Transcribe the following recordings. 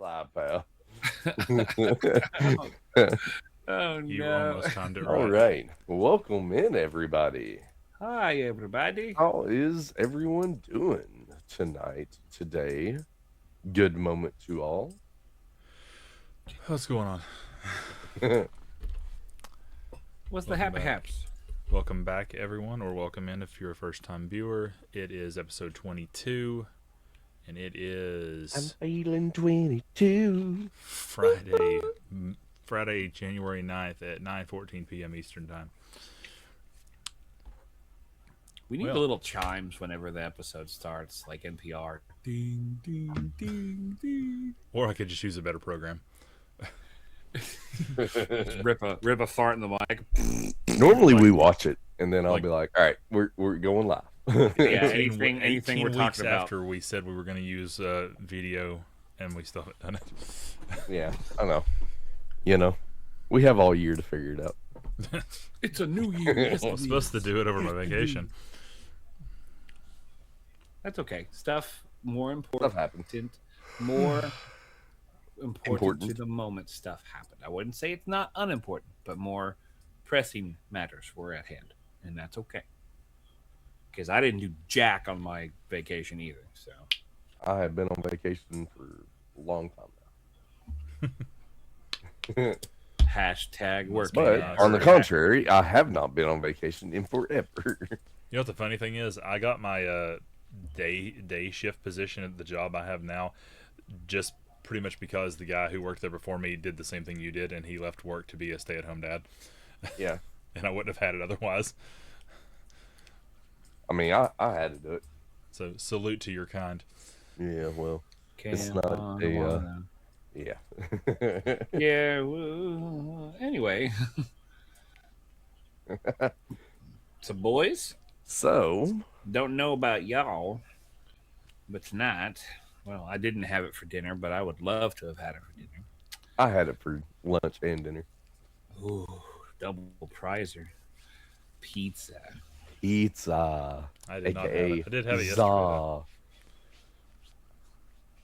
live, pal. Oh You no. almost timed it All right. right. Welcome in, everybody. Hi everybody. How is everyone doing tonight, today? Good moment to all. What's going on? What's the Welcome happy back. haps? Welcome back, everyone, or welcome in if you're a first time viewer. It is episode 22, and it I'm is feeling 22. Friday, Friday, January 9th at 9:14 p.m. Eastern Time. We need Well. the little chimes whenever the episode starts, like NPR. Ding ding ding ding. Or I could just use a better program. Rip a fart in the mic. Normally we watch it, and then I'll Like- be like, all right, we're going live. Yeah, 18 anything we're weeks talking about. after we said we were going to use video, and we still haven't done it. Yeah, I know. You know, we have all year to figure it out. It's a new year. Yes, I was supposed to do it over my vacation. That's okay. Stuff more important. Stuff happens. More important to Important. the moment stuff happened. I wouldn't say it's not unimportant, but more pressing matters were at hand, and that's okay. Because I didn't do jack on my vacation either. So I have been on vacation for a long time now. hashtag working. But Yeah, on the sure. contrary, I have not been on vacation in forever. You know what the funny thing is? I got my day shift position at the job I have now, just pretty much because the guy who worked there before me did the same thing you did, and he left work to be a stay-at-home dad, Yeah, and I wouldn't have had it otherwise. I mean, I had to do it. So salute to your kind. Yeah, well, It's Camp not on a, the water. yeah. Yeah. Well, anyway, so boys, So, don't know about y'all, but tonight, well, I didn't have it for dinner, but I would love to have had it for dinner. I had it for lunch and dinner. Ooh, double prizer, pizza. Pizza, I did not have aka it. I did have it yesterday. za.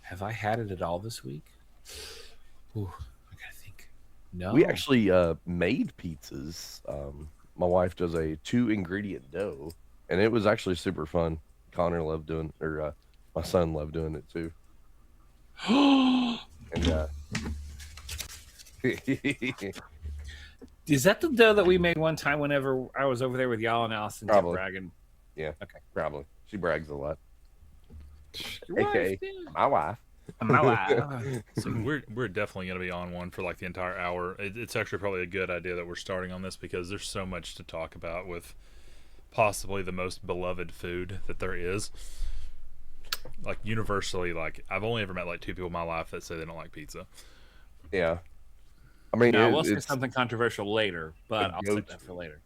Have I had it at all this week? Ooh, I gotta think. No, We actually made pizzas. My wife does a 2-ingredient dough, and it was actually super fun. Connor loved doing, or my son loved doing it too. And Is that the dough that we made one time whenever I was over there with y'all and Allison kept Probably. bragging? probably she brags a lot. Your AKA wife, yeah. my wife. My wife. So we're definitely going to be on one for like the entire hour. It's actually probably a good idea that we're starting on this because there's so much to talk about with possibly the most beloved food that there is. Like universally, like I've only ever met like 2 people in my life that say they don't like pizza. Yeah, I mean, No, we'll say it's something controversial later, but a I'll save that for later.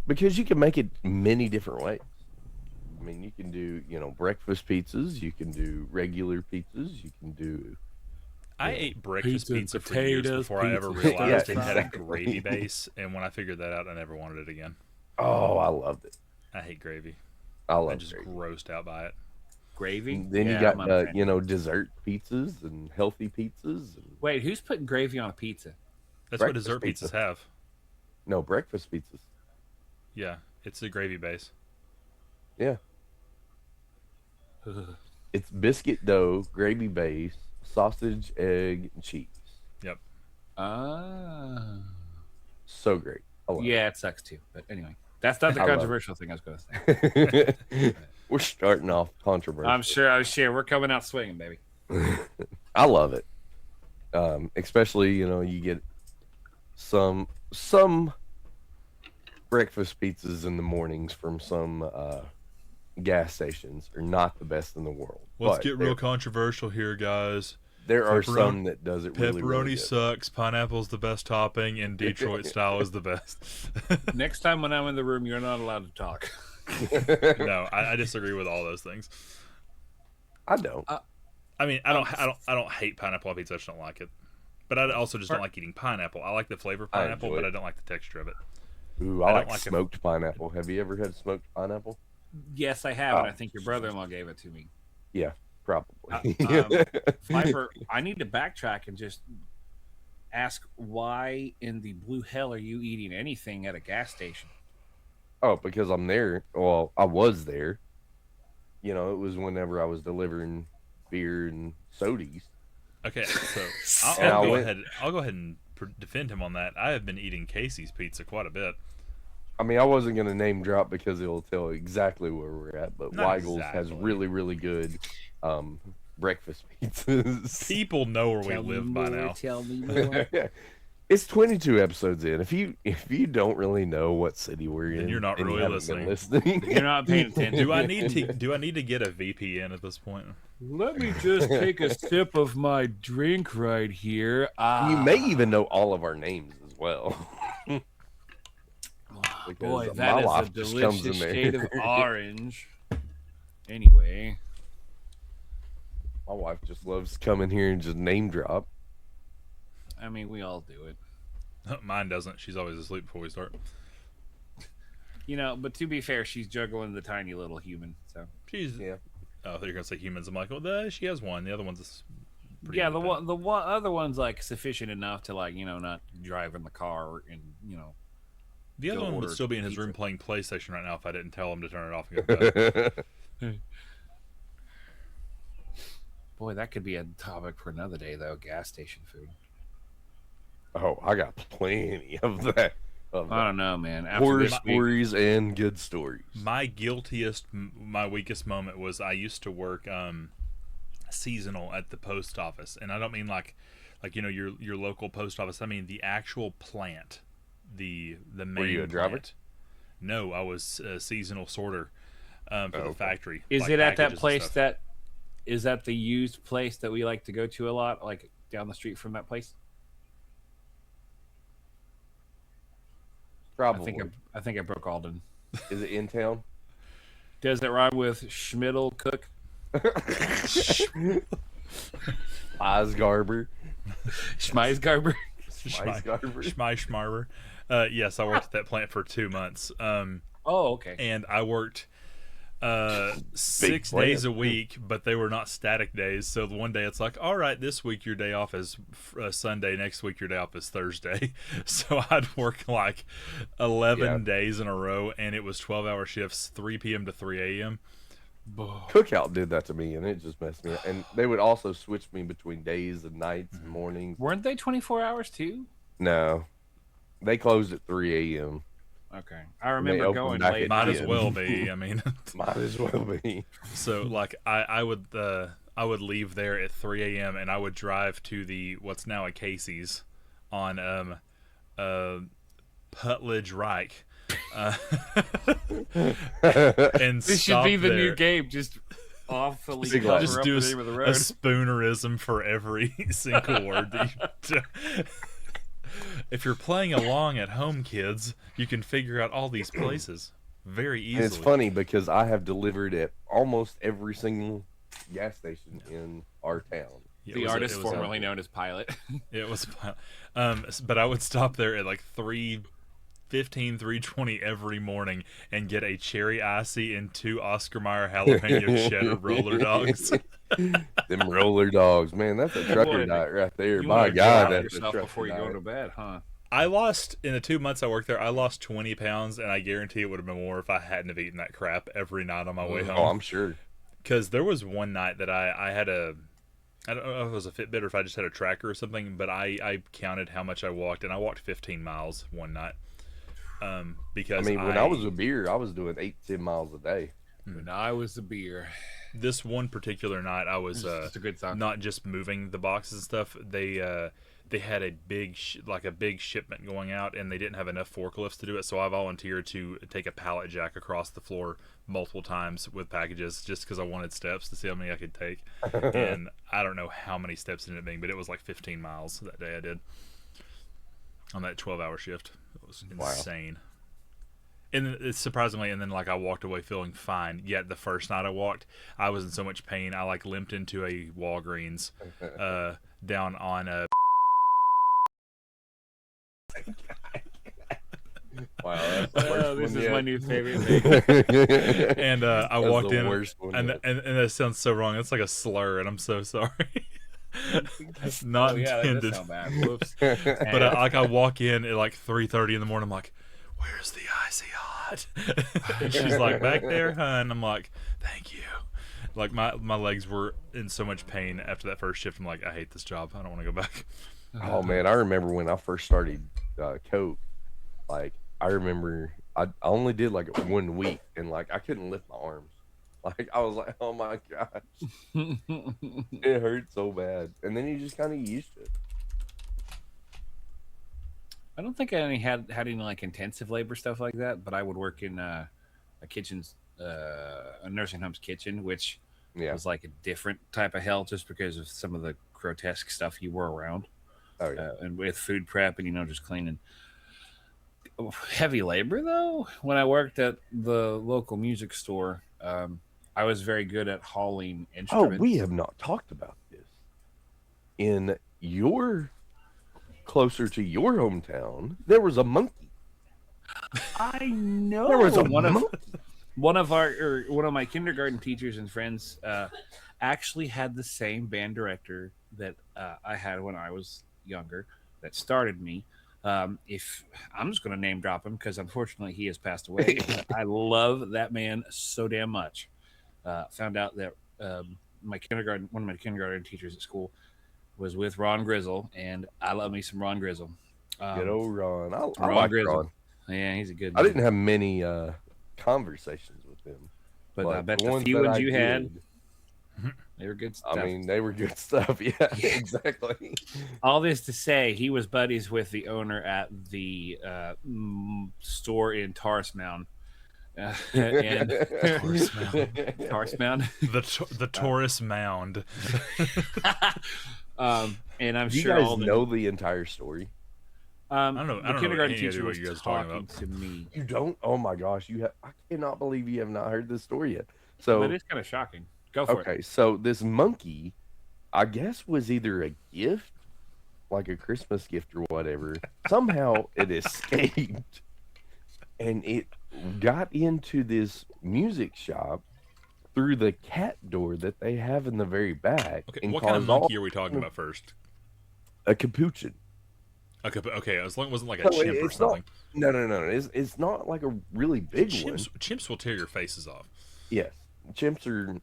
because you can make it many different ways. I mean, you can do, breakfast pizzas. You can do regular pizzas. You can do. I Yeah. ate breakfast Pizza, pizza for years potatoes, before I ever pizza, realized Yeah, it had a exactly. gravy base, and when I figured that out, I never wanted it again. Oh, I loved it. I hate gravy. I I'm love just gravy. grossed out by it. Gravy? And then Yeah, you got, I'm not a fan. dessert pizzas and healthy pizzas. And, Wait, who's putting gravy on a pizza? That's what Breakfast dessert pizza. pizzas have. no, breakfast pizzas. Yeah, it's a gravy base. Yeah. It's biscuit dough, gravy base, sausage, egg, and cheese. Ah. So great. I love Yeah, it sucks too. But anyway, that's not the I love it. controversial thing I was going to say. it. We're starting off controversial. I'm sure we're coming out swinging, baby. I love it. Especially, you get some breakfast pizzas in the mornings from some gas stations are not the best in the world. Let's But get real controversial here, guys. there are Pepperoni- some that does it really, really Pepperoni good. sucks. Pineapple's the best topping, and Detroit style is the best. Next time when I'm in the room, you're not allowed to talk. No, I disagree with all those things. I don't. I mean, I don't hate pineapple on pizza. I just don't like it. But I also just don't like eating pineapple. I like the flavor of I pineapple, enjoy but it. I don't like the texture of it. Ooh, I I don't like like it. smoked pineapple. Have you ever had smoked pineapple? Yes, I have, and Oh. I think your brother-in-law gave it to me. Yeah. Probably. Viper, I need to backtrack and just ask why in the blue hell are you eating anything at a gas station? Oh, because I'm there. Well, I was there. You know, it was whenever I was delivering beer and sodies. Okay, so And I'll I go went- ahead. I'll go ahead and defend him on that. I have been eating Casey's pizza quite a bit. I mean, I wasn't going to name drop because it'll tell exactly where we're at, but Not Weigel's has exactly. really, really good breakfast pizzas. People know where we live by now. Tell me more. It's 22 episodes in. If you don't really know what city we're in, Then you're not and you really haven't been listening. You're not paying attention. Do I need to get a VPN at this point? Let me just take a sip of my drink right here. You may even know all of our names as well. Because Boy, my that is a wife just comes delicious in there. shade of orange. Anyway, My wife just loves coming here and just name drop. I mean, we all do it. Mine doesn't. She's always asleep before we start. You know, but to be fair, she's juggling the tiny little human. So She's. Yeah. Oh, you're gonna say humans. I'm like, well, she has one. The other one's pretty. yeah, independent. the one other one's like sufficient enough to like not drive in the car and The other go one would order still be in his pizza. room playing PlayStation right now if I didn't tell him to turn it off and go to bed. Boy, that could be a topic for another day though. Gas station food. Oh, I got plenty of that. Of I that. don't know, man. After Horror this week, stories and good stories. My weakest moment was I used to work seasonal at the post office, and I don't mean like your local post office. I mean the actual plant, the main. Were you a driver? plant. No, I was a seasonal sorter for the okay. factory. is like it at that packages and place stuff. that is that the used place that we like to go to a lot, like down the street from that place? Probably. I think I broke Alden. Is it in town? Does it rhyme with Schmiddle Cook? Eisgarber. Schmeisgarber? Eisgarber. Schmeischmarber. Yes, I worked at that plant for 2 months. Oh, okay. And I worked 6 days a week, but they were not static days. So one day it's like, all right, this week your day off is Sunday, next week your day off is Thursday. So I'd work like 11 days in a row, and it was 12-hour shifts, 3 p.m. to 3 a.m. Cookout did that to me, and it just messed me up. And they would also switch me between days and nights and mornings. Weren't they 24 hours too? No, they closed at 3 a.m. Okay. I remember open going back late. at Might as 10. well be. I mean, Might as well be. so like I would leave there at 3 a.m. and I would drive to the what's now a Casey's on Putledge Reich. And This should stop be the new there. game. Just awfully Just cover Just up do the name of the a road. spoonerism for every single word that you do. If you're playing along at home, kids, you can figure out all these places very easily. And it's funny because I have delivered at almost every single gas station in our town. It The was- artist it was- formerly known as Pilot. It was, but I would stop there at like 3:20 every morning and get a cherry icy and 2 Oscar Mayer jalapeno cheddar roller dogs. Them roller dogs, man, that's a trucker Boy, diet right there. You My wanna God, drown that's a yourself trucker before you go diet. to bed, huh? I lost in the 2 months I worked there. I lost 20 pounds, and I guarantee it would have been more if I hadn't have eaten that crap every night on my way Oh, home. I'm sure. Because there was one night that I had I don't know if it was a Fitbit or if I just had a tracker or something, but I counted how much I walked, and I walked 15 miles one night. Because I mean, when I was a beer, I was doing 8-10 miles a day. When I was a beer. this one particular night, I was It's a good song. not just moving the boxes and stuff. They had a big shipment going out, and they didn't have enough forklifts to do it. So I volunteered to take a pallet jack across the floor multiple times with packages, just because I wanted steps to see how many I could take. And I don't know how many steps it ended up being, but it was like 15 miles that day I did on that 12-hour shift. It was insane. And it's surprisingly, and then like I walked away feeling fine. Yet the first night I walked, I was in so much pain. I like limped into a Walgreens down on a. Wow, that's the first Oh, this one is my yet. new favorite thing. And I That's walked the in, worst one and, yet. and that sounds so wrong. It's like a slur, and I'm so sorry. Not Oh yeah, that does intended. sound bad. Whoops. But I walk in at like 3:30 in the morning. I'm like, "Where's the icy hot?" And she's like, "Back there, hun." I'm like, "Thank you." Like my legs were in so much pain after that first shift. I'm like, "I hate this job. I don't want to go back." Oh man, I remember when I first started Coke. Like I remember I only did like 1 week, and like I couldn't lift my arms. Like I was like, oh my gosh, it hurt so bad. And then you just kind of used to it. I don't think I had any like intensive labor stuff like that, but I would work in a kitchen's a nursing home's kitchen, which Yeah. was like a different type of hell just because of some of the grotesque stuff you were around, Oh yeah. and with food prep and just cleaning. Heavy labor though. When I worked at the local music store, I was very good at hauling Oh, instruments. we have not talked about this. In your closer to your hometown, there was a monkey. I know. There was a one monkey. one of my kindergarten teachers and friends actually had the same band director that I had when I was younger that started me. If I'm just going to name drop him because unfortunately he has passed away. I love that man so damn much. Found out that one of my kindergarten teachers at school was with Ron Grizzle, and I love me some Ron Grizzle. Good old Ron. I Ron like Grizzle. Ron. Yeah, he's a good I dude. didn't have many conversations with him, But I bet the ones few that ones I you had, did, they were good stuff. I mean, they were good stuff. Yeah, exactly. All this to say, he was buddies with the owner at the store in Taurus Mound. And Taurus Mound. Taurus Mound. The Taurus Mound. And I'm Do you sure guys all the know the entire story? I don't know. the I don't know kindergarten any idea teacher what was you guys are talking talking about. to me. You don't? Oh my gosh! I cannot believe you have not heard this story yet. But So it's kind of shocking. Go for it. okay, so this monkey, I guess, was either a gift, like a Christmas gift or whatever. Somehow it escaped, and it got into this music shop through the cat door that they have in the very back. Okay, and what kind of caused all- monkey are we talking about first? A capuchin. Okay, as long as it wasn't like a No, chimp or it's not- something. No. It's not like a really big one. Chimps will tear your faces off. Yes, chimps are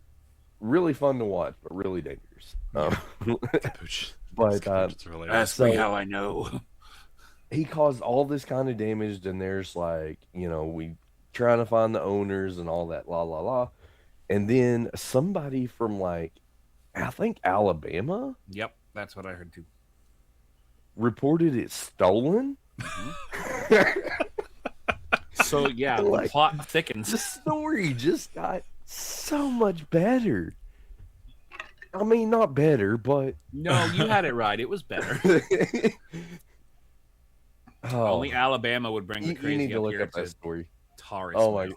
really fun to watch, but really dangerous. Capuch. But Capuchins are hilarious. Ask me how I know. he caused all this kind of damage, and there's like, we trying to find the owners and all that, la la la. And then somebody from like, I think Alabama Yep, that's what I heard too. reported it stolen. So yeah, the Like- plot thickens. The story just got so much better. I mean, not better, but No, you had it right. It was better. oh, Only Alabama would bring the you crazy need to up look here up that to story. Taurus. Oh my! Mound.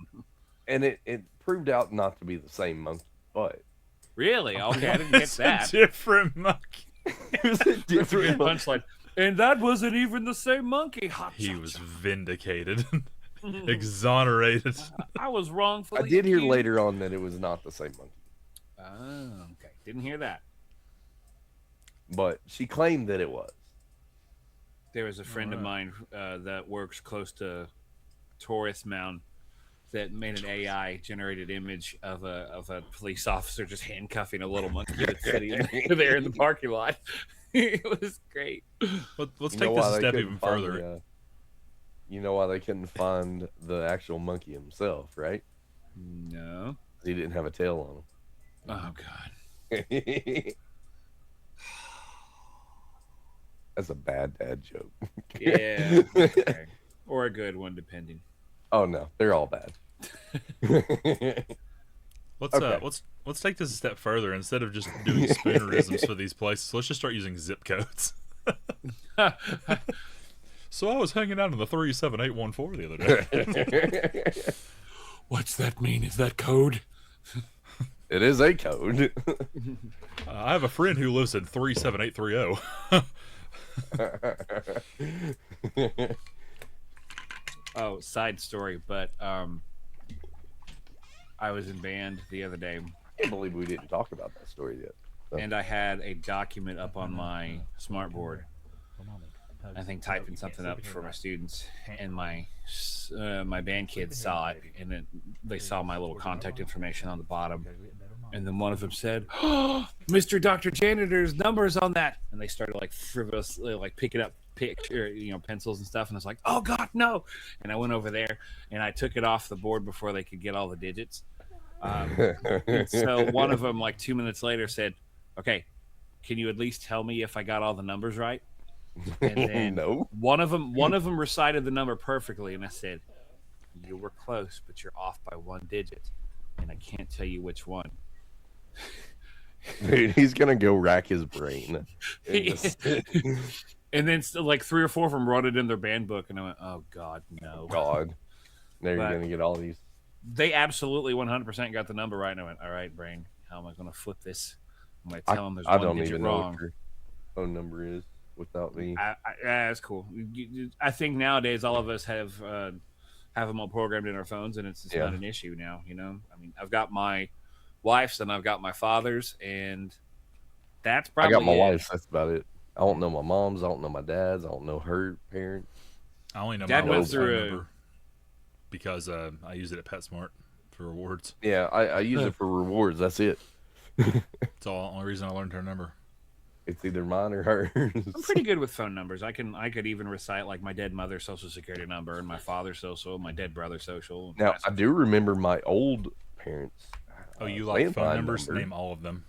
And it proved out not to be the same monkey, but Really? Okay, I didn't get It's that. a different monkey. it was a That's a good different monkey. punchline. And that wasn't even the same monkey. He was vindicated, exonerated. I was wrongfully. I did hear accused. later on that it was not the same monkey, Oh, okay. Didn't hear that. but she claimed that it was. There was a friend of mine that works close to Taurus Mound that made an AI generated image of a police officer just handcuffing a little monkey that's sitting there in the parking lot. It was great. Let's You take know this why a they step couldn't even find further. the, you know why they couldn't find the actual monkey himself, right? No. He didn't have a tail Oh God. on him. That's a bad dad joke. Yeah. Okay. Or a good one, depending. Oh no, they're all bad. Let's Okay. let's take this a step further. Instead of just doing spoonerisms for these places, let's just start using zip codes. So I was hanging out in the 37814 the other day. What's that mean? Is that code? It is a code. I have a friend who lives in 37830. Oh, side story, but I was in band the other day, I can't believe we didn't talk about that story yet. So, and I had a document up on my smartboard. I think typing something up for my students, and my band kids saw it, and then they saw my little contact information on the bottom, and then one of them said, "Oh, Mr. Dr. Janitor's number's on that," and they started like frivolously like picking up pencils and stuff, and I was like, "Oh God, no!" And I went over there and I took it off the board before they could get all the digits. And so one of them, like 2 minutes later, said, "Okay, can you at least tell me if I got all the numbers right?" And then no. one of them recited the number perfectly, and I said, "You were close, but you're off by one digit, and I can't tell you which one." Dude, he's gonna go rack his brain. And then like 3 or 4 of them wrote it in their band book, and I went, "Oh God, no!" God, now you're But gonna get all these. they absolutely 100% got the number right, and I went, "All right, brain, how am I going to flip this? I'm going to tell them there's I one don't digit even know wrong." what your phone number is without me. That's cool. I think nowadays all of us have them all programmed in our phones, and it's not an issue now. You know, I mean, I've got my wife's and I've got my father's, and that's probably I got my it. wife's. That's about it. I don't know my mom's. I don't know my dad's. I don't know her parents. I only know Dad my went wife's through phone number because I use it at PetSmart for rewards. Yeah, I use it for rewards. That's it. It's all the only reason I learned her number. It's either mine or hers. I'm pretty good with phone numbers. I could even recite like my dead mother's social security number and my father's social, my dead brother's social. Now I do remember my old parents. Oh, you like phone landline numbers? number Name all of them.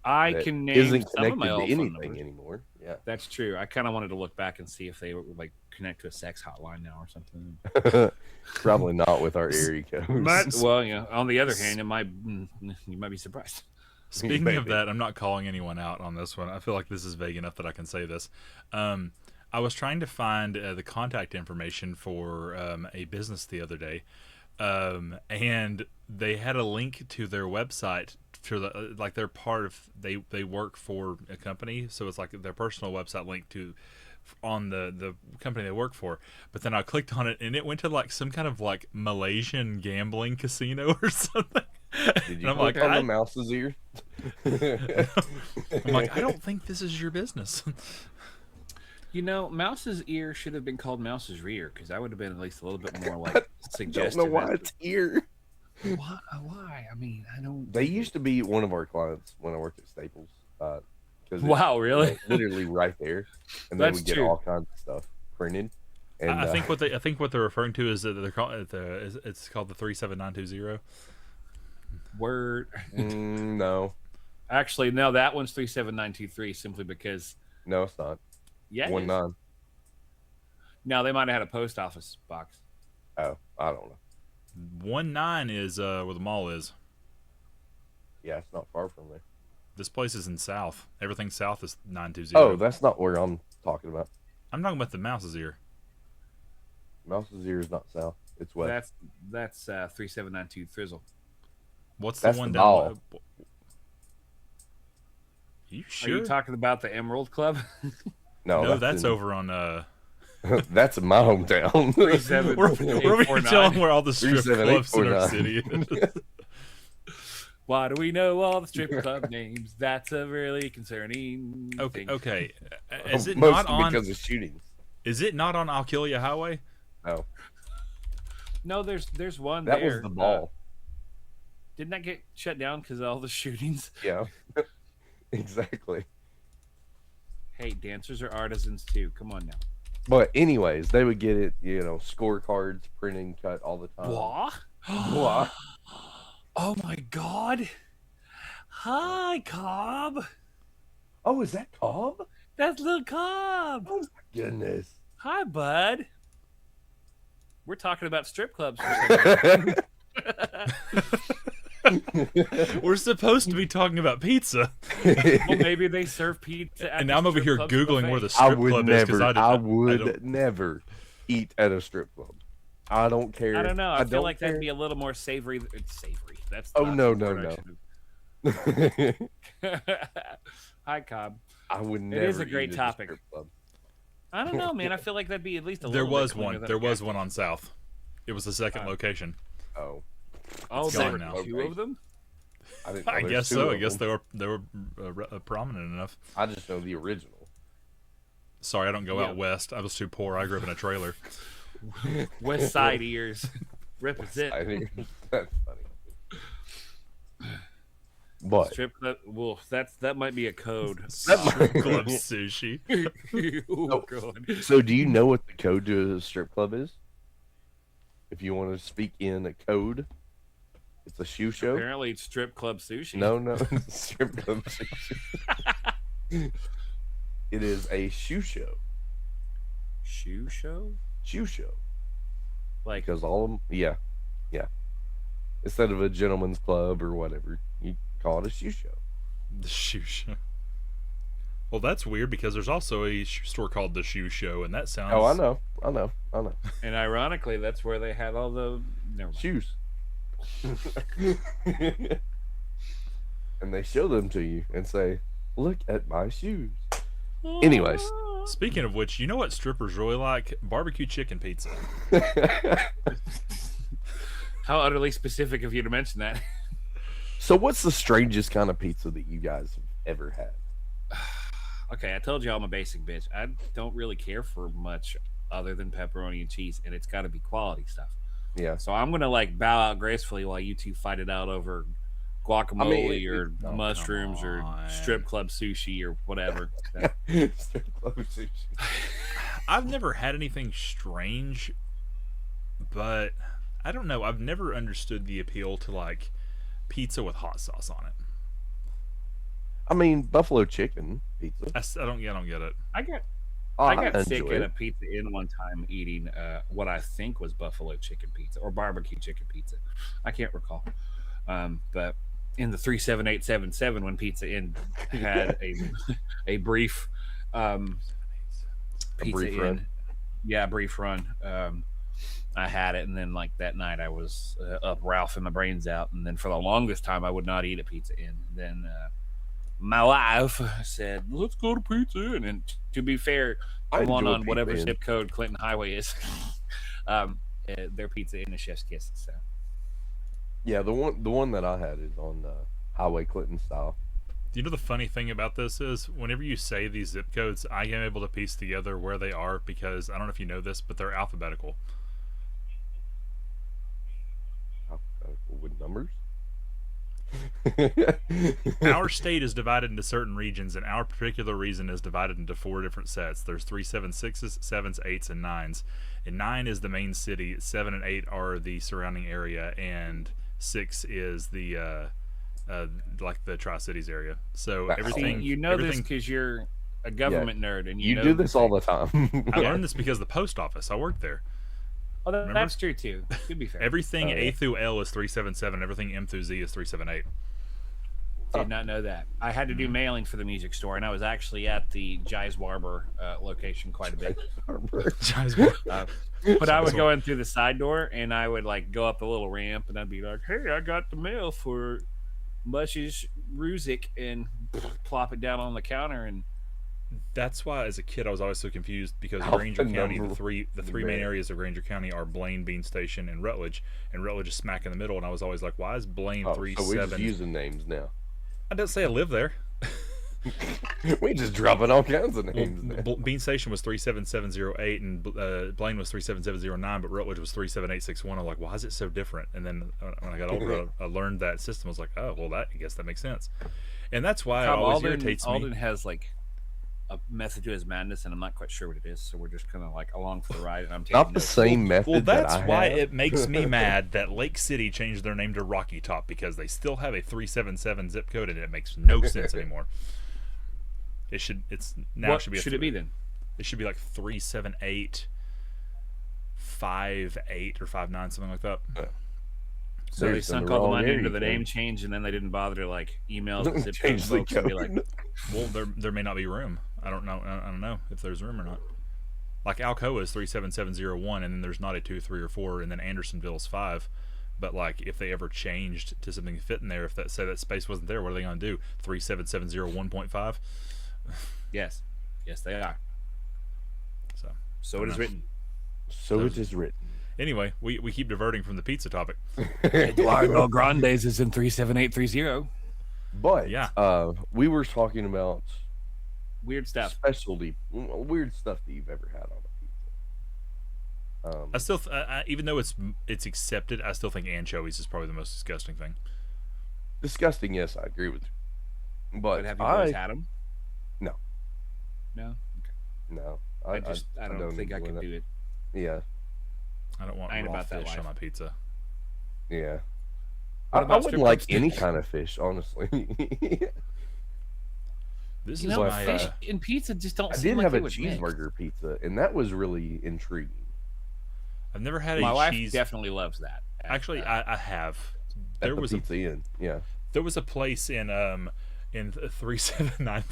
I that can name isn't some of my connected old to phone anything numbers. anymore. Yeah, That's true. I kind of wanted to look back and see if they would like connect to a sex hotline now or something. probably not with our area codes. But well, on the other hand, you might be surprised. Speaking of Maybe. that, I'm not calling anyone out on this one. I feel like this is vague enough that I can say this. I was trying to find the contact information for a business the other day, and they had a link to their website for the like they're part of they work for a company, so it's like their personal website link to on the company they work for. But then I clicked on it and it went to like some kind of like Malaysian gambling casino or something. Did you And I'm click like, on the mouse's ear? I'm like, I don't think this is your business. You know, Mouse's ear should have been called Mouse's rear because that would have been at least a little bit more like Don't suggestive. know why it's ear. Why? I mean, I don't. They used to be one of our clients when I worked at Staples. Wow, really? Literally right there, and That's they would get true. all kinds of stuff printed. And I think what they're referring to is that they're called it's called the 37920. Word. No, Actually, no, that one's 37923 simply because. no, it's not. Yeah. it is. 19. No, they might have had a post office box. Oh, I don't know. 19 is where the mall is. Yeah, it's not far from there. This place is in south. Everything south is 920. Oh, that's not where I'm talking about. I'm talking about the mouse's ear. Mouse's ear is not south. It's west. That's 3792 Thrizzle. What's That's the one the down? mall. You Are sure? you talking about the Emerald Club? No, No, that's in- over on. that's in my hometown. 37 We're over here telling where all the strip clubs in our 37849. city is. Why do we know all the strip club names? That's a really concerning Okay, thing. okay. Is it Mostly not on? because of shootings? Is it not on Alkilia Highway? No, No, there's one that there. was the ball. Didn't that get shut down because of all the shootings? Yeah, exactly. Hey, dancers are artisans too. Come on now. But anyways, they would get it, scorecards, print and cut all the time. What? What? Oh my God! Hi, Cobb. Oh, is that Cobb? That's little Cobb. Oh my goodness. Hi, bud. We're talking about strip clubs. For some reason. We're supposed to be talking about pizza, Well, maybe they serve pizza. At and the now I'm over strip here club's googling where the buffet. I strip would club is because never. I I don't- would never eat at a strip club. I don't care. I don't know. I feel don't like care. that'd be a little more savory. Savory. That's Oh, not no, the no, word no. I should have- Hi, Cobb. I would never. It is a eat great at topic. strip club. I don't know, man. I feel like that'd be at least a There little. was bit cleaner one. than There a was gas one on South. It was the second location. Oh, Oh, It's there gone were now. two of them. I didn't know I there's guess two so. I of guess them. they were prominent enough. I just know the original. Sorry, I don't go Yeah. out west. I was too poor. I grew up in a trailer. West Side ears represent. I think that's funny. But Strip club. Well, that might be a code. Strip club sushi. Oh, God. so, do you know what the code to a strip club is? If you want to speak in a code, it's a shoe show. Apparently, it's strip club sushi. No, it's strip club sushi. It is a shoe show. Shoe show. Shoe show. Like Because all of them, yeah. Instead of a gentleman's club or whatever, you call it a shoe show. The shoe show. Well, that's weird because there's also a store called the Shoe Show, and that sounds. Oh, I know. and ironically, that's where they had all the. Never mind. Shoes. And they show them to you and say, "Look at my shoes." Anyways. Speaking of which, you know what strippers really like? Barbecue chicken pizza. How utterly specific of you to mention that. So, what's the strangest kind of pizza that you guys have ever had? Okay, I told you I'm a basic bitch. I don't really care for much other than pepperoni and cheese, and it's got to be quality stuff. Yeah. So I'm gonna like bow out gracefully while you two fight it out over guacamole or oh, mushrooms come or on. strip club sushi or whatever. Strip club sushi. I've never had anything strange, but I don't know. I've never understood the appeal to like pizza with hot sauce on it. I mean, buffalo chicken pizza. I don't get it. I got Oh, I got sick enjoy at it. a Pizza Inn one time eating what I think was buffalo chicken pizza or barbecue chicken pizza. I can't recall. But in the 37877 when Pizza Inn had a brief Pizza brief Inn, run? yeah, brief run. I had it, and then like that night I was up ralphing my brains out, and then for the longest time I would not eat at Pizza Inn. Then my wife said, "Let's go to Pizza Inn." And to be fair, I come on enjoy whatever Pizza Inn. zip code Clinton Highway is. Their Pizza Inn is chef's kiss. So Yeah, the one that I had is on Highway Clinton style. You know the funny thing about this is whenever you say these zip codes, I am able to piece together where they are because I don't know if you know this, but they're alphabetical. With numbers. Our state is divided into certain regions, and our particular region is divided into 4 different sets. There's 376s, 7s, 8s, and 9s. And 9 is the main city. 7 and 8 are the surrounding area, and 6 is the like the Tri-Cities area. So Wow. everything see, you know this everything, because you're a government nerd, and You know do this all the time. I learned this because of the post office. I worked there. Oh, Remember? that's true too. To be fair, Everything Oh, yeah. A through L is 377. Everything M through Z is 378. did not know that. I had to do mailing for the music store, and I was actually at the Ji's Barber location quite a bit. But I would go in through the side door, and I would like go up the little ramp, and I'd be like, "Hey, I got the mail for Mushy's Ruzik," and plop it down on the counter. And That's why, as a kid, I was always so confused because Alpha Granger County, number the three main areas of Granger County are Blaine, Bean Station, and Rutledge is smack in the middle. And I was always like, why is Blaine Oh, three so we're just seven? using names now. I didn't say I live there. We just dropping all kinds of names now. Bean Station was 37708, and Blaine was 37709, but Rutledge was 37861. I'm like, why is it so different? And then when I got older, I learned that system. I was like, oh, well, I guess that makes sense. And that's why it always irritates me. Alden has like a method to his madness, and I'm not quite sure what it is. So we're just kind of like along for the ride, and I'm taking Not the notes. same method. Well, that's that I why have. it makes me mad that Lake City changed their name to Rocky Top because they still have a 377 zip code, and it makes no sense anymore. It should. It's now What should be. should it be then? It should be like 378, 58 or 59, something like that. So They're they just in sunk the all the wrong money area, into the Ken. name change, and then they didn't bother to like email the zip code Change the folks and be like, code. Well, there may not be room. I don't know. I don't know if there's room or not. Like Alcoa is 37701, and then there's not a 2, 3, or 4, and then Andersonville is 5. But like, if they ever changed to something to fit in there, if that say that space wasn't there, what are they going to do? 37701.5? yes, they are. So it is written. So it is written. Anyway, we keep diverting from the pizza topic. Eduardo Grandes is in 37830. But Yeah. we were talking about Weird stuff. weird stuff that you've ever had on a pizza. I still, even though it's accepted, I still think anchovies is probably the most disgusting thing. Disgusting, yes, I agree with you. But have you always had them? No. No? Okay. No. I don't think I could do it. Yeah. I don't want I ain't raw about that fish life. on my pizza. Yeah. What I about wouldn't strip like clubs? any kind of fish, honestly. This You is know, my. fish and pizza just don't I seem did like have they a would mix. cheeseburger pizza, and that was really intriguing. I've never had My a wife cheese. definitely loves that. Actually, I have. At There the was Pizza Inn, yeah. there was a place in 379.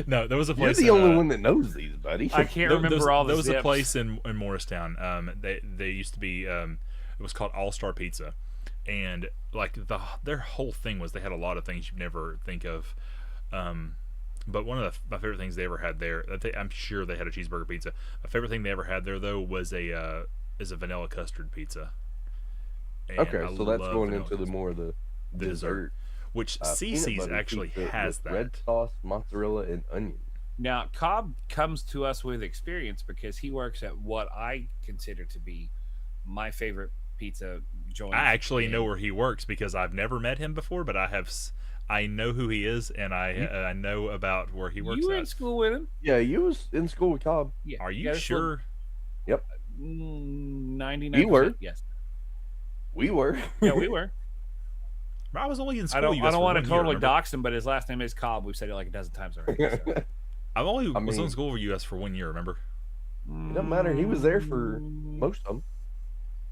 No, there was a You're place. the only one that knows these, buddy. I can't remember all the There was a zips. place in Morristown. They used to be. It was called All Star Pizza, and like their whole thing was they had a lot of things you'd never think of. But one of my favorite things they ever had there, I'm sure they had a cheeseburger pizza. My favorite thing they ever had there though was a vanilla custard pizza. And Okay, I so that's love going vanilla into the custard. more of the dessert. Which Peanut Cece's butter actually pizza has with that. red sauce, mozzarella, and onion. Now, Cobb comes to us with experience because he works at what I consider to be my favorite pizza joint. I actually know where he works because I've never met him before, but I know who he is, and I know about where he works You were at. in school with him? Yeah, you was in school with Cobb. Yeah. Are you Yeah, this sure? Yep, 99%. We were. Yes. we were. Yeah, we were. I was only in school. I don't with you guys for want to 1 year, totally remember? dox him, but his last name is Cobb. We've said it like a dozen times already. So. I've only was mean- in school with you guys for 1 year. Remember? It doesn't matter. He was there for most of them.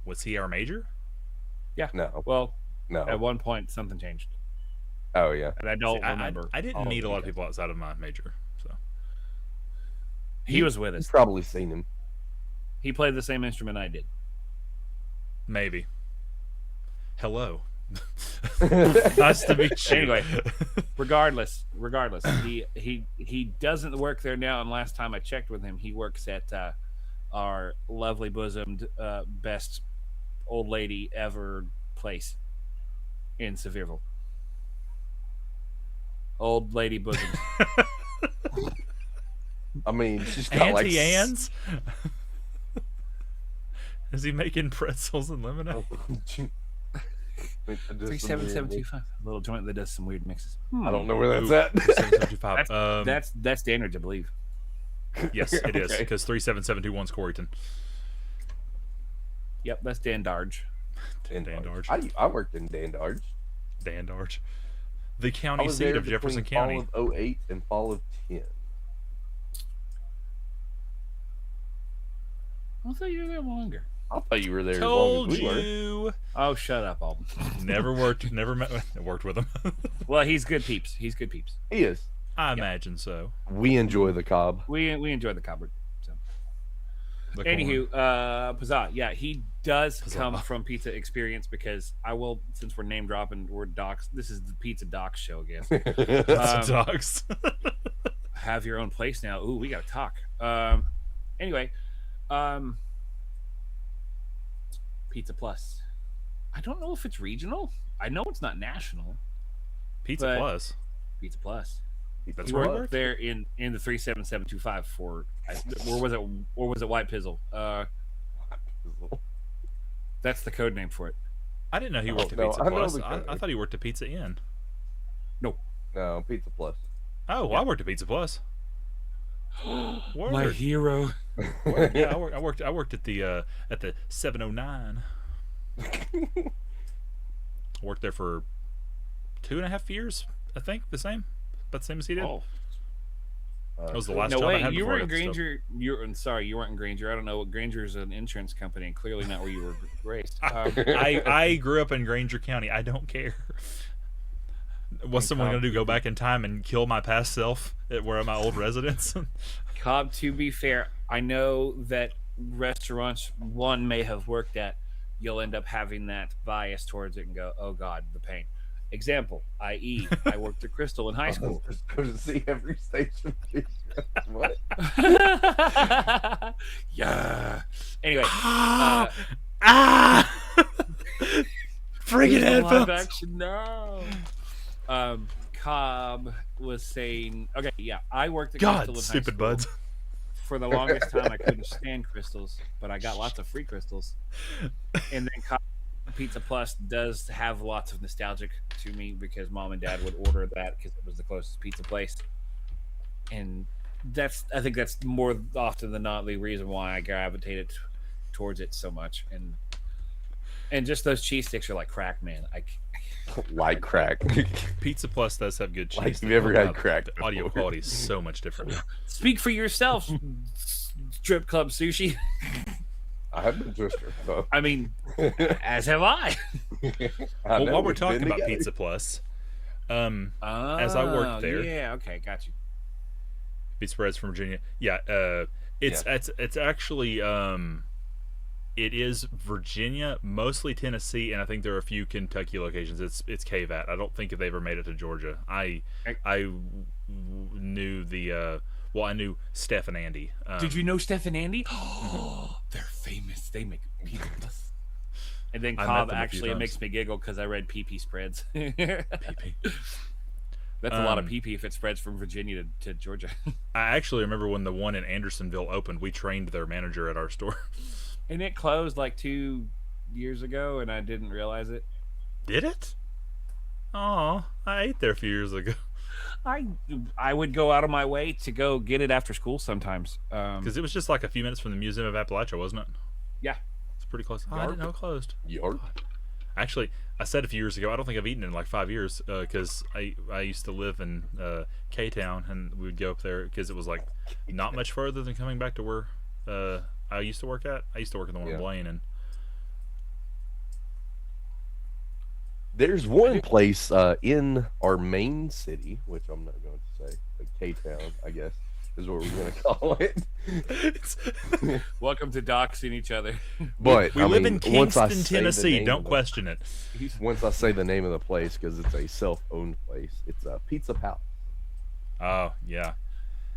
Was he our major? Yeah. No, Well, no. at one point something changed, Oh yeah. and I don't See, remember. I didn't all meet the a lot of details. people outside of my major, so He was with You've us. probably seen him. He played the same instrument I did. maybe. Hello. Nice to meet you. Anyway, regardless, he doesn't work there now. And last time I checked with him, he works at our lovely bosomed best old lady ever place in Sevierville. Old lady bosom. I mean, she's got like Auntie Anne's? Is he making pretzels and lemonade? 37725. A little joint that does some weird mixes. I don't know where that's at. 775. That's standards, I believe. Yes, it is Okay. because 37721's Coreyton. Yep, that's Dan Darge. Dandarge. I worked in Dandarge. Dandarge. The I county was seat there of Jefferson between County. fall of 08 and fall of 10. I thought you were there longer. I thought you were there Told as long as we were. you. Oh, shut up, Alden. Never worked with him. Well, he's good peeps. He's good peeps. He is. I imagine so. We enjoy the Cobb. We enjoy the cupboard. So, The corn. anywho, Pazza, yeah, he does Pazza. come from Pizza Experience because I will, since we're name dropping, we're docs. This is the Pizza Docs show, I guess. That's dogs. Have your own place now. Ooh, we gotta talk. Anyway, Pizza Plus. I don't know if it's regional. I know it's not national. Pizza But- Plus. Pizza Plus. That's He where he worked worked. there in the 37725 for, or was it White Pizzle? That's the code name for it. I didn't know he worked at no, Pizza I know Plus. the I code. thought he worked at Pizza Inn. No, Pizza Plus. Oh, well, I worked at Pizza Plus. Word. My hero. Word. Yeah, I worked at the 709. Worked there for 2.5 years, I think, about the same as he did. Oh, That was the last no job I wait, had you before were I in got the stuff. Granger. I'm sorry, you weren't in Granger. I don't know what Granger is, an insurance company, and clearly not where you were raised. I grew up in Granger County. I don't care. What's someone Cobb, going to do? Go back in time and kill my past self at where my old residence? Cobb, to be fair, I know that restaurants one may have worked at, you'll end up having that bias towards it and go, oh God, the pain. Example, i.e., I worked at Crystal in high school. Just go to see every station. What? Yeah. Anyway, Ah! Friggin' live headphones. action, no. Cobb was saying, okay, yeah, I worked at God, Crystal in high stupid school. buds. For the longest time, I couldn't stand crystals, but I got lots of free crystals. And then Cobb Pizza Plus does have lots of nostalgic to me because mom and dad would order that because it was the closest pizza place. And I think that's more often than not the reason why I gravitated towards it so much. And just those cheese sticks are like crack, man. Like crack. Pizza Plus does have good cheese. Like you've ever had crack The audio before. quality is so much different. Speak for yourself, strip club sushi. I have been to a strip club. I mean, as have I. Well, know, while we're we've talking been about together. Pizza Plus, as I worked there, Yeah, okay, got you. Pizza Spreads from Virginia. Yeah, it's actually it is Virginia, mostly Tennessee, and I think there are a few Kentucky locations. It's KVAT. I don't think if they ever made it to Georgia. I knew I knew Steph and Andy. Did you know Steph and Andy? Oh, they're famous. They make pizza plus. And then I met Cobb, them a few actually, it times. makes me giggle because I read PP spreads. PP. That's a lot of PP if it spreads from Virginia to Georgia. I actually remember when the one in Andersonville opened. We trained their manager at our store. And it closed like 2 years ago, and I didn't realize it. Did it? Oh, I ate there a few years ago. I would go out of my way to go get it after school sometimes. Because it was just like a few minutes from the Museum of Appalachia, wasn't it? Yeah. It's pretty close. Oh, I didn't know it closed. Yarp. Actually, I said a few years ago, I don't think I've eaten in like 5 years because I used to live in K-Town, and we would go up there because it was like not much further than coming back to where I used to work at. I used to work in the one in Blaine, and There's one place in our main city, which I'm not going to say, like K-Town, I guess, is what we're going to call it. Welcome to doxing each other. But we I live mean, in once I Kingston, say the Tennessee. name Don't of the- question it. Once I say the name of the place, because it's a self-owned place, it's a Pizza Palace. Oh yeah.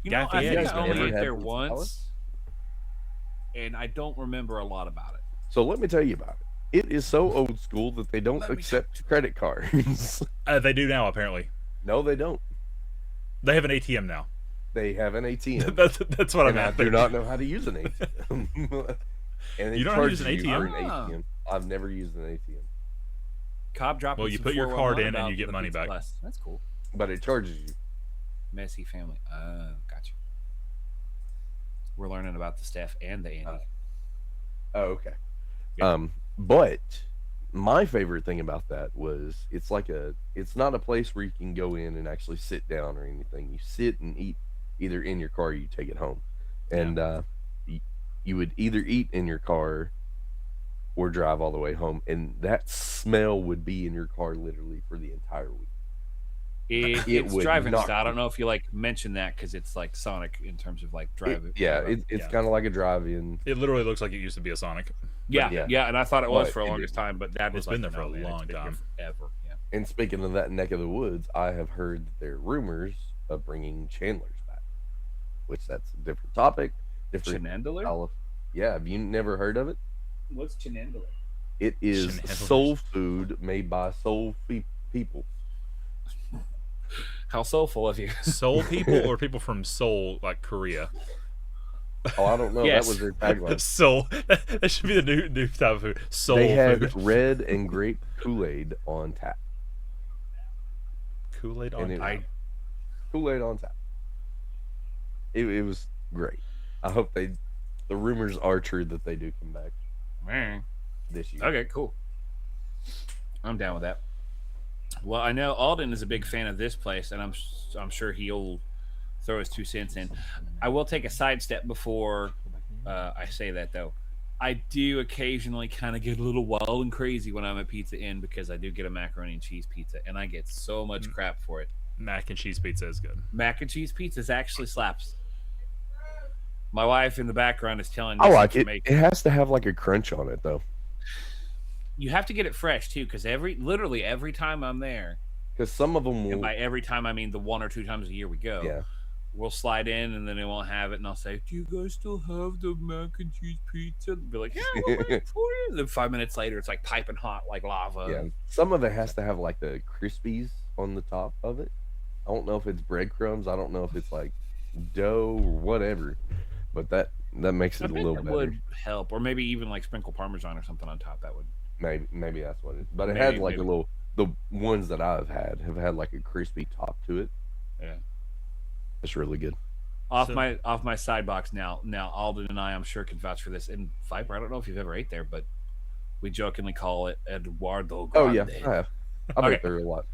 You know, Guy I think Fieri's I been only there. ate there Pizza once, Palace? and I don't remember a lot about it. So let me tell you about it. It is so old school that they don't Let me accept credit cards. They do now, apparently. No, they don't. They have an ATM now. They have an ATM. That's what I and I meant. do not know how to use an ATM. And it You don't know how to use charges an you for ATM? an ATM. I've never used an ATM, Cobb dropped. Well, me you some put your card 411 in and about you get the money Pizza back. Plus. That's cool. but it charges you. Messy family. Gotcha. We're learning about the Steph and the Andy. Oh, okay. Yeah. But my favorite thing about that was it's not a place where you can go in and actually sit down or anything. You sit and eat either in your car or you take it home. And you would either eat in your car or drive all the way home, and that smell would be in your car literally for the entire week. It's would driving knock style. I don't you. know if you like mention that because it's like Sonic in terms of like driving. It's Yeah. kind of like a drive-in. It literally looks like it used to be a Sonic. Yeah, yeah. and I thought it was But for the it longest time, but that was It's been like, there for a no, man, it's long been here time. forever. Yeah. And speaking of that neck of the woods, I have heard that there are rumors of bringing Chandler's back, which that's a different topic. Different. Chenandler? Yeah, have you never heard of it? What's Chenandler? It is Chandlers. soul food made by people. How soulful of you. Seoul people or people from Seoul, like Korea? Oh, I don't know. Yes. That was their tagline. Seoul. That should be the new type of food. Seoul They had food. red and grape Kool-Aid on tap. Kool-Aid on And it- tap. Kool-Aid on tap. It was great. I hope the rumors are true that they do come back Man. this year. Okay, cool. I'm down with that. Well, I know Alden is a big fan of this place, and I'm sure he'll throw his 2 cents in. I will take a sidestep before I say that, though. I do occasionally kind of get a little wild and crazy when I'm at Pizza Inn because I do get a macaroni and cheese pizza, and I get so much crap for it. Mac and cheese pizza is good. Mac and cheese pizzas actually slaps. My wife in the background is telling me I like it. information. It has to have like a crunch on it though, You have to get it fresh too, because literally every time I'm there, because some of them will. and by every time I mean the 1 or 2 times a year we go. Yeah. we'll slide in and then they won't have it, and I'll say, "Do you guys still have the mac and cheese pizza?" They'll be like, "Yeah, we'll make it for you." And then 5 minutes later, it's like piping hot, like Yeah, lava. some of it has to have like the crispies on the top of it. I don't know if it's breadcrumbs. I don't know if it's like dough or whatever, but that makes I it a bet little that better. would help, or maybe even like sprinkle Parmesan or something on top. That would Maybe that's what it is. But it had maybe like a maybe little. The ones that I've had have had like a crispy top to it. yeah. It's really good. So Off my side box now. Now Alden and I, I'm sure, can vouch for this. And Viper, I don't know if you've ever ate there, but we jokingly call it Eduardo Oh yeah, Grande. I have. I've Okay, ate there a lot.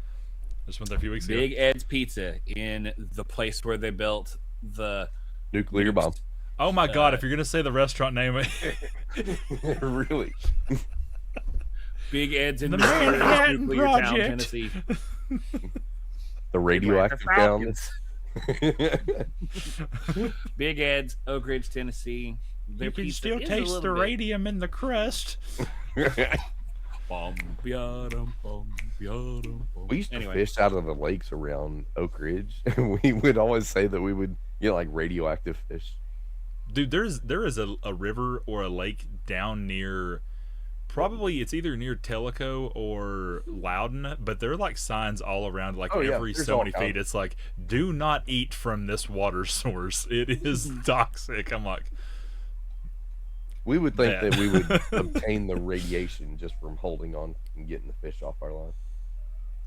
just went there a few weeks ago. Big Ed's Pizza in the place where they built the Nuclear bomb. nukes. Oh my god! Uh, If you're gonna say the restaurant name, Really. Big Ed's in The mysterious Manhattan nuclear town, Project. Tennessee. The radioactive town. Big Ed's, Oak Ridge, Tennessee. Their you can pizza still is a taste little the bit- radium in the crust. Bum, bia-dum, bum, bia-dum, bum. We used to Anyway, fish out of the lakes around Oak Ridge, and we would always say that we would get like radioactive fish. Dude, there is a river or a lake down near. Probably it's either near Tellico or Loudon, but there are like signs all around, like Oh, yeah, every there's so all many kinds. feet. It's like, do not eat from this water source. It is toxic. I'm like, We would think Yeah. that we would obtain the radiation just from holding on and getting the fish off our line,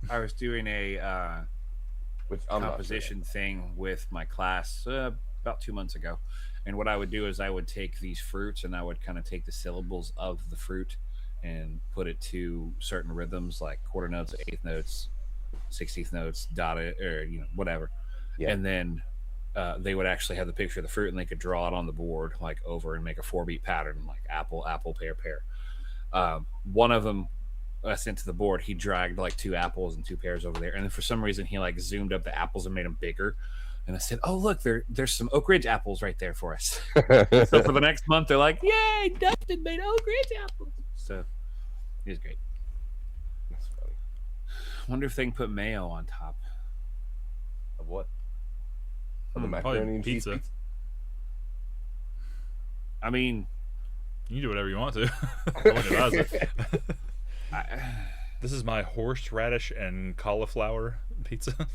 I was doing a which I'm composition thing with my class about 2 months ago. And what I would do is I would take these fruits and I would kind of take the syllables of the fruit and put it to certain rhythms like quarter notes, eighth notes, 16th notes, dotted, or whatever. Yeah. And then they would actually have the picture of the fruit and they could draw it on the board like over and make a 4-beat pattern like apple, apple, pear, pear. One of them I sent to the board, he dragged like 2 apples and 2 pears over there, and then for some reason he like zoomed up the apples and made them bigger. And I said, "Oh look, there's some Oak Ridge apples right there for us." not So sure. for the next month, they're like, "Yay, Dustin made Oak Ridge apples!" So it was great. That's funny. Wonder if they can put mayo on top. Of what? Of the probably macaroni and cheese pizza. pizza? I mean, you can do whatever you want to. I wouldn't advise it. I, This is my horseradish and cauliflower pizza.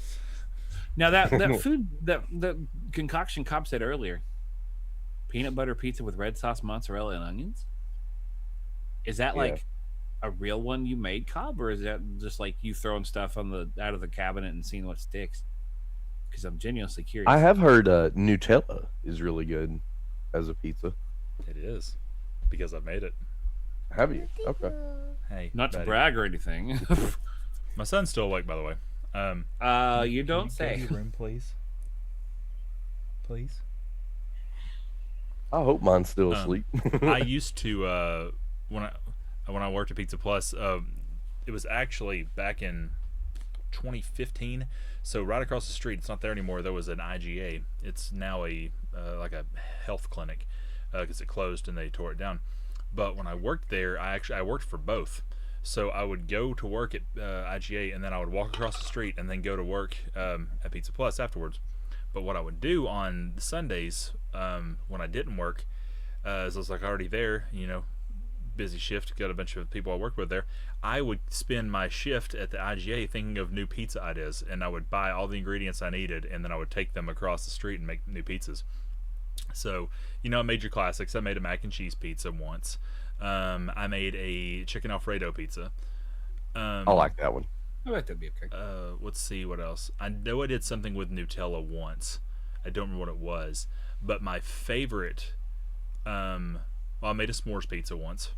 now that food that the concoction Cobb said earlier, peanut butter pizza with red sauce, mozzarella, and onions. Is that Yeah. like a real one you made, Cobb, or is that just like you throwing stuff on the out of the cabinet and seeing what sticks? Because I'm genuinely curious. I have heard Nutella is really good as a pizza. It is, because I made it. Have you? Okay. Hey, Not to buddy. brag or anything. My son's still awake, by the way. You don't Can say. you go to your room, please? Please. I hope mine's still Um, asleep. I used to when I worked at Pizza Plus. It was actually back in 2015. So right across the street, it's not there anymore. There was an IGA. It's now a like a health clinic because it closed and they tore it down. But when I worked there, I worked for both. So I would go to work at IGA and then I would walk across the street and then go to work at Pizza Plus afterwards. But what I would do on Sundays when I didn't work, is I was like already there, busy shift, got a bunch of people I worked with there. I would spend my shift at the IGA thinking of new pizza ideas, and I would buy all the ingredients I needed, and then I would take them across the street and make new pizzas. So, I made your classics. I made a mac and cheese pizza once. I made a chicken Alfredo pizza. I like that one. I bet that'd be okay. Let's see what else. I know I did something with Nutella once. I don't remember what it was, but my favorite. Well, I made a s'mores pizza once.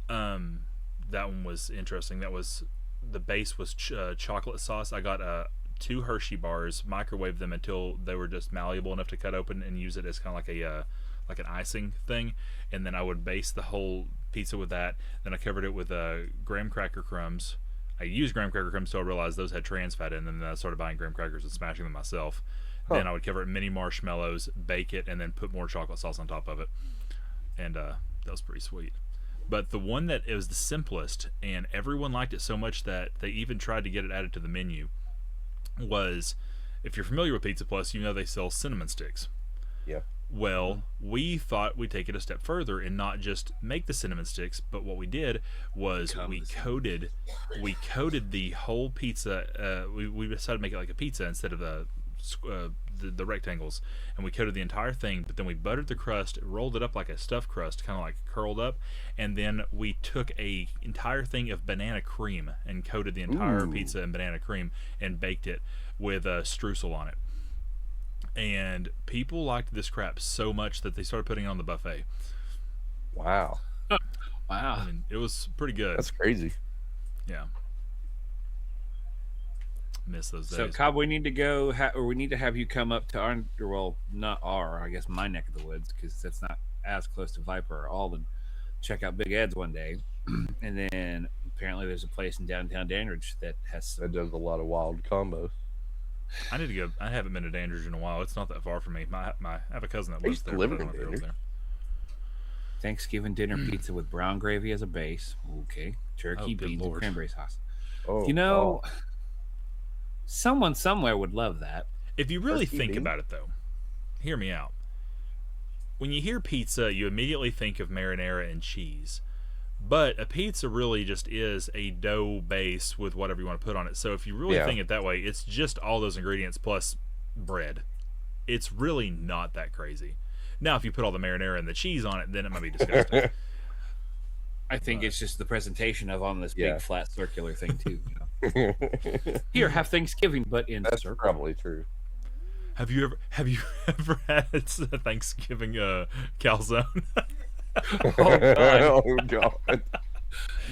That one was interesting. That was the base was chocolate sauce. I got 2 Hershey bars, microwaved them until they were just malleable enough to cut open, and use it as kind of like an icing thing. And then I would base the whole pizza with that. Then I covered it with graham cracker crumbs. I used graham cracker crumbs until I realized those had trans fat in them, and then I started buying graham crackers and smashing them myself. Then I would cover it in mini marshmallows, bake it, and then put more chocolate sauce on top of it. And that was pretty sweet. But the one that it was the simplest, and everyone liked it so much that they even tried to get it added to the menu, was If you're familiar with Pizza Plus, you know they sell cinnamon sticks. Yeah. Well, we thought we'd take it a step further and not just make the cinnamon sticks, but what we did was we coated the whole pizza. We decided to make it like a pizza instead of the rectangles, and we coated the entire thing. But then we buttered the crust, rolled it up like a stuffed crust, kind of like curled up, and then we took a entire thing of banana cream and coated the entire pizza in banana cream and baked it with streusel on it. And people liked this crap so much that they started putting it on the buffet. Wow. Wow. I mean, it was pretty good. That's crazy. Yeah. Miss those days. So, Cobb, we need to go, or we need to have you come up to our, well, not our, I guess my neck of the woods, because that's not as close to Viper or Alden. Check out Big Ed's one day. And then apparently there's a place in downtown Dandridge that has some. That does a lot of wild combos. I need to go. I haven't been to Dandridge in a while. It's not that far from me. I have a cousin that lives there. live but I in don't know if he lives Dandridge. there. Thanksgiving dinner pizza with brown gravy as a base. Okay. Turkey, good beans, Lord. and cranberry sauce. Oh, You know, someone somewhere would love that. If you really Turkey think beans? about it, though, hear me out. When you hear pizza, you immediately think of marinara and cheese. But a pizza really just is a dough base with whatever you want to put on it. So if you really think it that way, it's just all those ingredients plus bread. It's really not that crazy. Now, if you put all the marinara and the cheese on it, then it might be disgusting. I think it's just the presentation of on this big Yeah. flat circular thing too. You know? Here, have Thanksgiving, but in That's circle. probably true. Have you ever had a Thanksgiving calzone? Oh, God. Oh, God.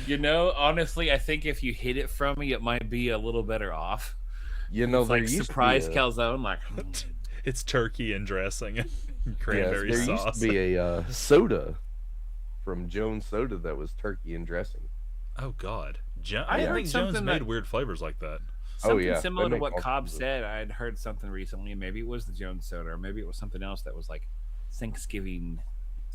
You know, honestly, I think if you hid it from me, it might be a little better off. You know, It's there like used surprise to be a, calzone, like It's turkey and dressing and yes, cranberry there sauce. used to be a soda from Jones Soda that was turkey and dressing. Oh God, I I heard think Jones something made that- weird flavors like that. something yeah, similar they to make what all Cobb kinds of- said. I had heard something recently, and maybe it was the Jones soda, or maybe it was something else that was like Thanksgiving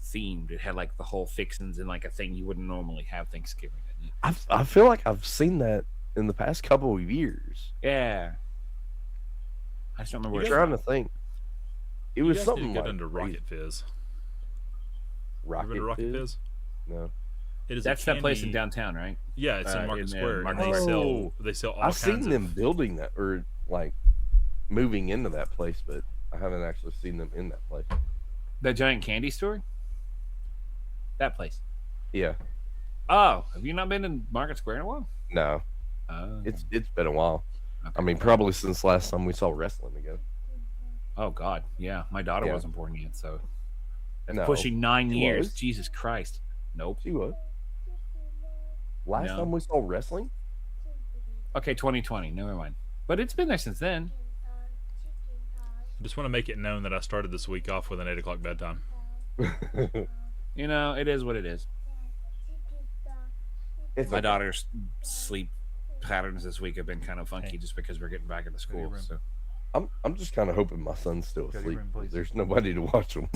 themed. It had like the whole fixins and like a thing you wouldn't normally have Thanksgiving in. I feel like I've seen that in the past couple of years. Yeah. I just don't remember I'm where trying it's to think. It You was guys something need to get like into Rocket Fizz. You ever Rocket, been to Rocket Fizz? Fizz? No, It is. That's a that place in candy- downtown, right? Yeah, it's in Market in Square, Market and Square. they sell all I've kinds seen them of. building that or like moving into that place, but I haven't actually seen them in that place. That giant candy store? That place. Yeah, Oh, have you not been in Market Square in a while? no, Oh, it's been a while. okay. I mean, probably since last time we saw wrestling together. Oh God, yeah. My daughter Yeah. wasn't born yet, so that's No, pushing 9 she years. was. Jesus Christ. Nope. She was. Last No. time we saw wrestling? Okay, 2020. Never mind. But it's been there since then. I just want to make it known that I started this week off with an 8 o'clock bedtime. You know, it is what it is. It's My okay. daughter's sleep patterns this week have been kind of funky just because we're getting back into school. room. So I'm just kind of hoping my son's still Go to your asleep. room, please. There's nobody to watch him.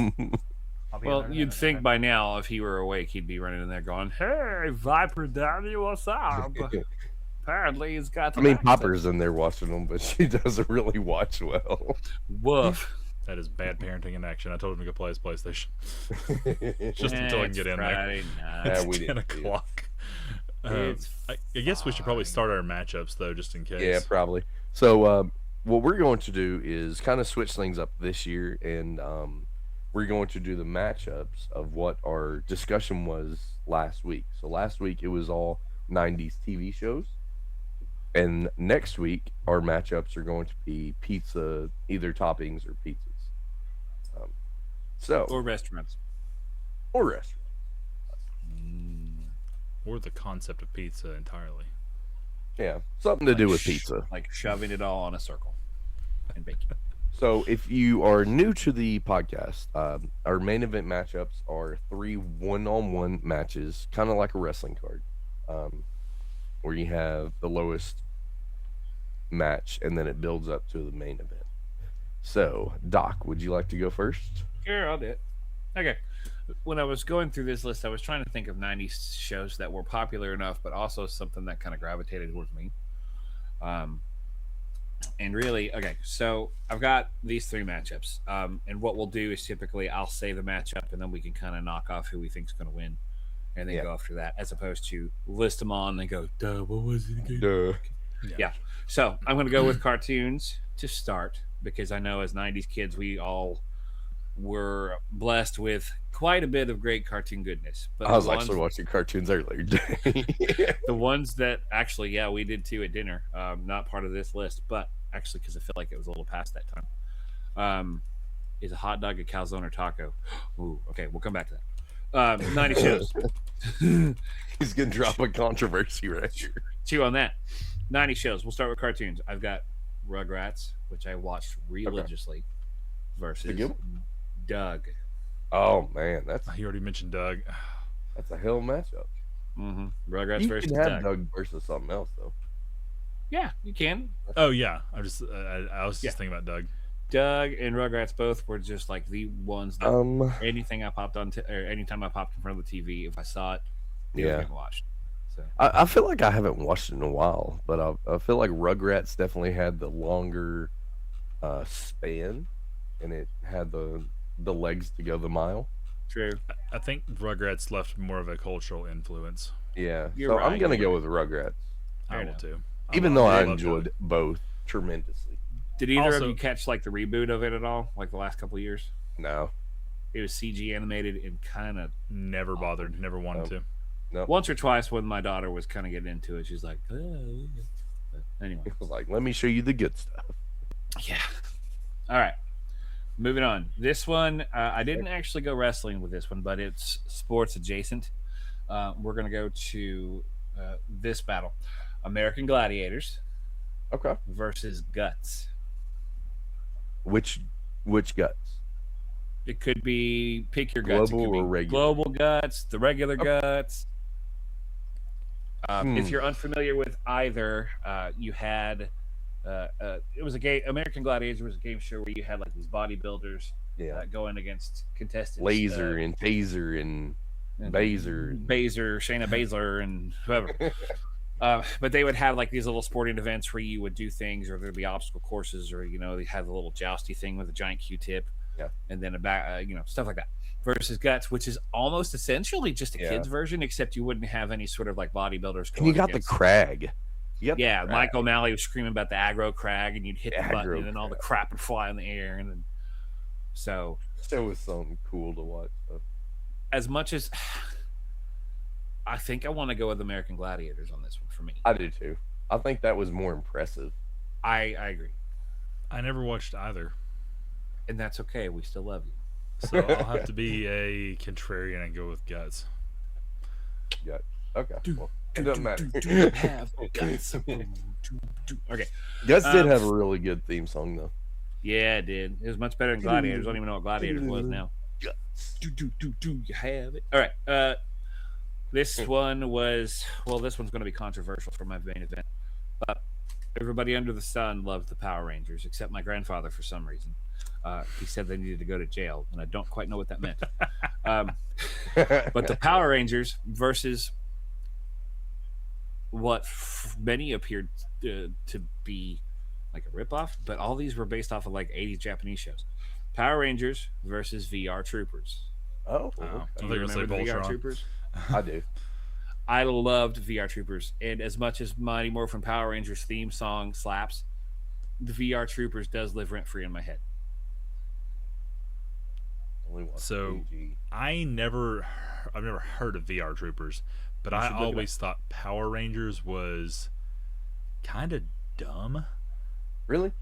well, you'd think by now if he were awake, he'd be running in there going, "Hey, Viper Daddy, what's up?" Apparently, he's got. I mean, Popper's in there watching them, but she doesn't really watch well. Woof. That is bad parenting in action. I told him to go play his PlayStation. Just until I can It's get in there. Friday night. Yeah, It's we 10 didn't see it. o'clock. It's I guess we should probably fine. start our matchups though, just in case. Yeah, probably. So what we're going to do is kind of switch things up this year, and we're going to do the matchups of what our discussion was last week. So last week it was all 90s TV shows, and next week our matchups are going to be pizza, either toppings or pizzas. Or restaurants. Or restaurant. Or the concept of pizza entirely. Yeah, something to do with Sh- pizza. Like shoving it all on a circle and baking. So, if you are new to the podcast, our main event matchups are 3 one-on-one matches, kind of like a wrestling card, where you have the lowest match, and then it builds up to the main event. So, Doc, would you like to go first? Sure, I'll do it. Okay. When I was going through this list, I was trying to think of 90s shows that were popular enough, but also something that kind of gravitated towards me. And really, okay, so I've got these three matchups. And what we'll do is typically I'll say the matchup and then we can kind of knock off who we think's going to win and then Yeah. go after that, as opposed to list them all and then go, duh, what was it again? Duh. Yeah. So I'm going to go with cartoons to start because I know as 90s kids, we all were blessed with quite a bit of great cartoon goodness. But I was actually watching cartoons earlier today. the ones that actually, yeah, we did too at dinner, not part of this list, but actually because I feel like it was a little past that time. Is a hot dog a calzone or taco? Ooh, okay, we'll come back to that. 90 shows. He's gonna drop a controversy right here. Chew on that. 90 shows. We'll start with cartoons. I've got Rugrats, which I watched religiously, versus Doug. Oh man, You already mentioned Doug. that's a hell matchup. Rugrats You versus can have Doug. Doug versus something else though. Yeah, you can. Oh yeah, I was just thinking about Doug. Doug and Rugrats both were just like the ones that anything I popped on, or anytime I popped in front of the TV, if I saw it, they were getting watched. So I feel like I haven't watched it in a while, but I feel like Rugrats definitely had the longer span, and it had the legs to go the mile. true. I think Rugrats left more of a cultural influence. Yeah, You're so right, I'm gonna you're go with Rugrats, I Fair will enough. too. even though I love enjoyed Doug. both tremendously. Did either Also- of you catch like the reboot of it at all? Like the last couple of years? No, It was CG animated and kind of Never bothered. Never wanted to. no. once or twice when my daughter was kind of getting into it, she's like, oh. But anyway. It was like, let me show you the good stuff. Yeah. All right. Moving on. This one, I didn't actually go wrestling with this one, but it's sports adjacent. We're going to go to this battle: American Gladiators Okay, versus Guts. which guts? It could be pick your guts. Global it could be or regular? global guts, the regular guts. Hmm. If you're unfamiliar with either, you had it was a game. American Gladiators was a game show where you had like these bodybuilders Yeah, going against contestants. laser and taser and Baser. Shayna Baszler, and whoever. But they would have like these little sporting events where you would do things, or there'd be obstacle courses, or they had the little jousty thing with a giant Q-tip, Yeah. and then stuff like that. Versus Guts, which is almost essentially just a kid's version, except you wouldn't have any sort of like bodybuilders. And you got the crag. Yeah, Mike O'Malley was screaming about the aggro crag, and you'd hit the button, and then all the crap would fly in the air, and then so That was something cool to watch. So. as much as I think I want to go with American Gladiators on this one for me. I do too. I think that was more impressive. I agree, I never watched either, and that's okay. We still love you. so I'll have to be a contrarian and go with Guts. Yeah. Okay. Well, it doesn't matter. Have guts. Okay. Guts did have a really good theme song though. Yeah, it did. It was much better than Gladiators. I don't even know what Gladiators was now. Guts. Do you have it? All right. This one was this one's going to be controversial for my main event. Everybody under the sun loved the Power Rangers, except my grandfather for some reason. He said they needed to go to jail, and I don't quite know what that meant. But the Power Rangers versus what many appeared to be like a ripoff, but all these were based off of like 80s Japanese shows. Power Rangers versus VR Troopers. Oh, I okay. thought you were gonna say VR Voltron. Troopers? I do. I loved VR Troopers, and as much as Mighty Morphin Power Rangers theme song slaps, the VR Troopers does live rent free in my head. Only watched So- PG. I've never heard of VR Troopers, but You I should look it always thought Power Rangers was kind of dumb. Really?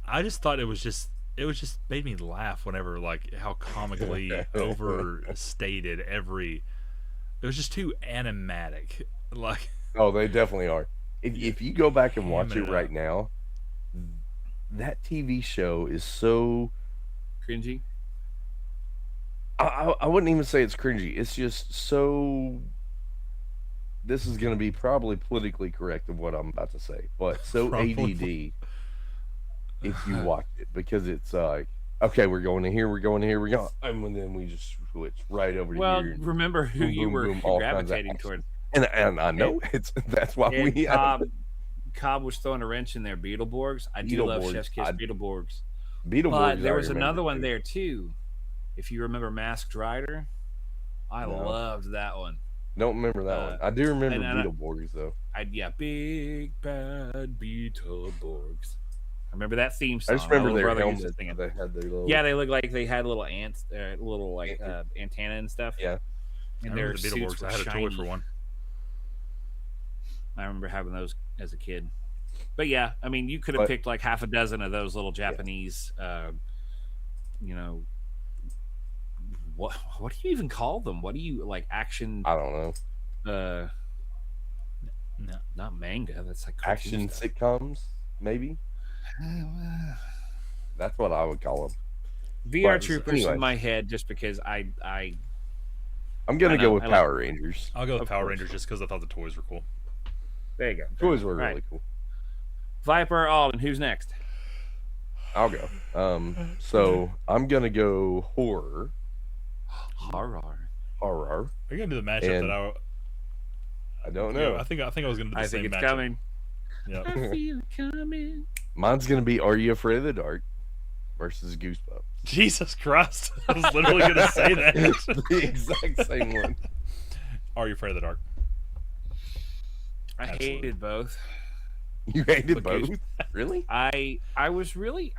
I just thought it just made me laugh whenever like how comically overstated every. It was just too animatic. Like Oh, they definitely are. If you go back and watch Hamming it it right up. now, that TV show is so. Cringy. I wouldn't even say it's cringy. It's just so. This is going to be probably politically correct of what I'm about to say, but so Probably. ADD if you watch it, because it's like, okay, we're going to here, we're going to here, we're going, and then we just switch right over to Well, here. remember who Boom, you boom, were boom, all kinds of gravitating action. toward. And I know that's why And, we have. Cobb was throwing a wrench in there. Beetleborgs. I do love Beetleborgs. Chef's Kiss Beetleborgs. Beetleborgs. But there I was remember another one too. there too. If you remember Masked Rider, I No. loved that one. Don't remember that one. I do remember and Beetleborgs though. Big Bad Beetleborgs. I remember that theme song. I just remember My little their brother used to helmets. sing it. They had their little. Yeah, they look like they had little ants, little like antenna and stuff. Yeah. And I their remember the suits Beetleborgs. were I had a shiny. toy for one. I remember having those as a kid. But yeah, I mean, you could have picked like half a dozen of those little Japanese, you know, what do you even call them? What do you like action? I don't know. No. Not manga. That's like Action stuff. sitcoms, maybe. That's what I would call them. VR But Troopers anyways. in my head just because I'm gonna go with I like Power Rangers. I'll go with Of Power course. Rangers just because I thought the toys were cool. There you go. Toys were Right. really cool. Viper Alden, who's next? I'll go. So I'm gonna go horror. Horror. Horror. Are you gonna do the matchup And- that I don't know. Yeah, I think I was gonna do the I same think it's matchup. coming. Yep. I feel it coming. Mine's gonna be Are You Afraid of the Dark versus Goosebumps. Jesus Christ! I was literally gonna say that. It's the exact same one. Are you afraid of the dark? I Absolutely. hated both. You hated But both? Really? I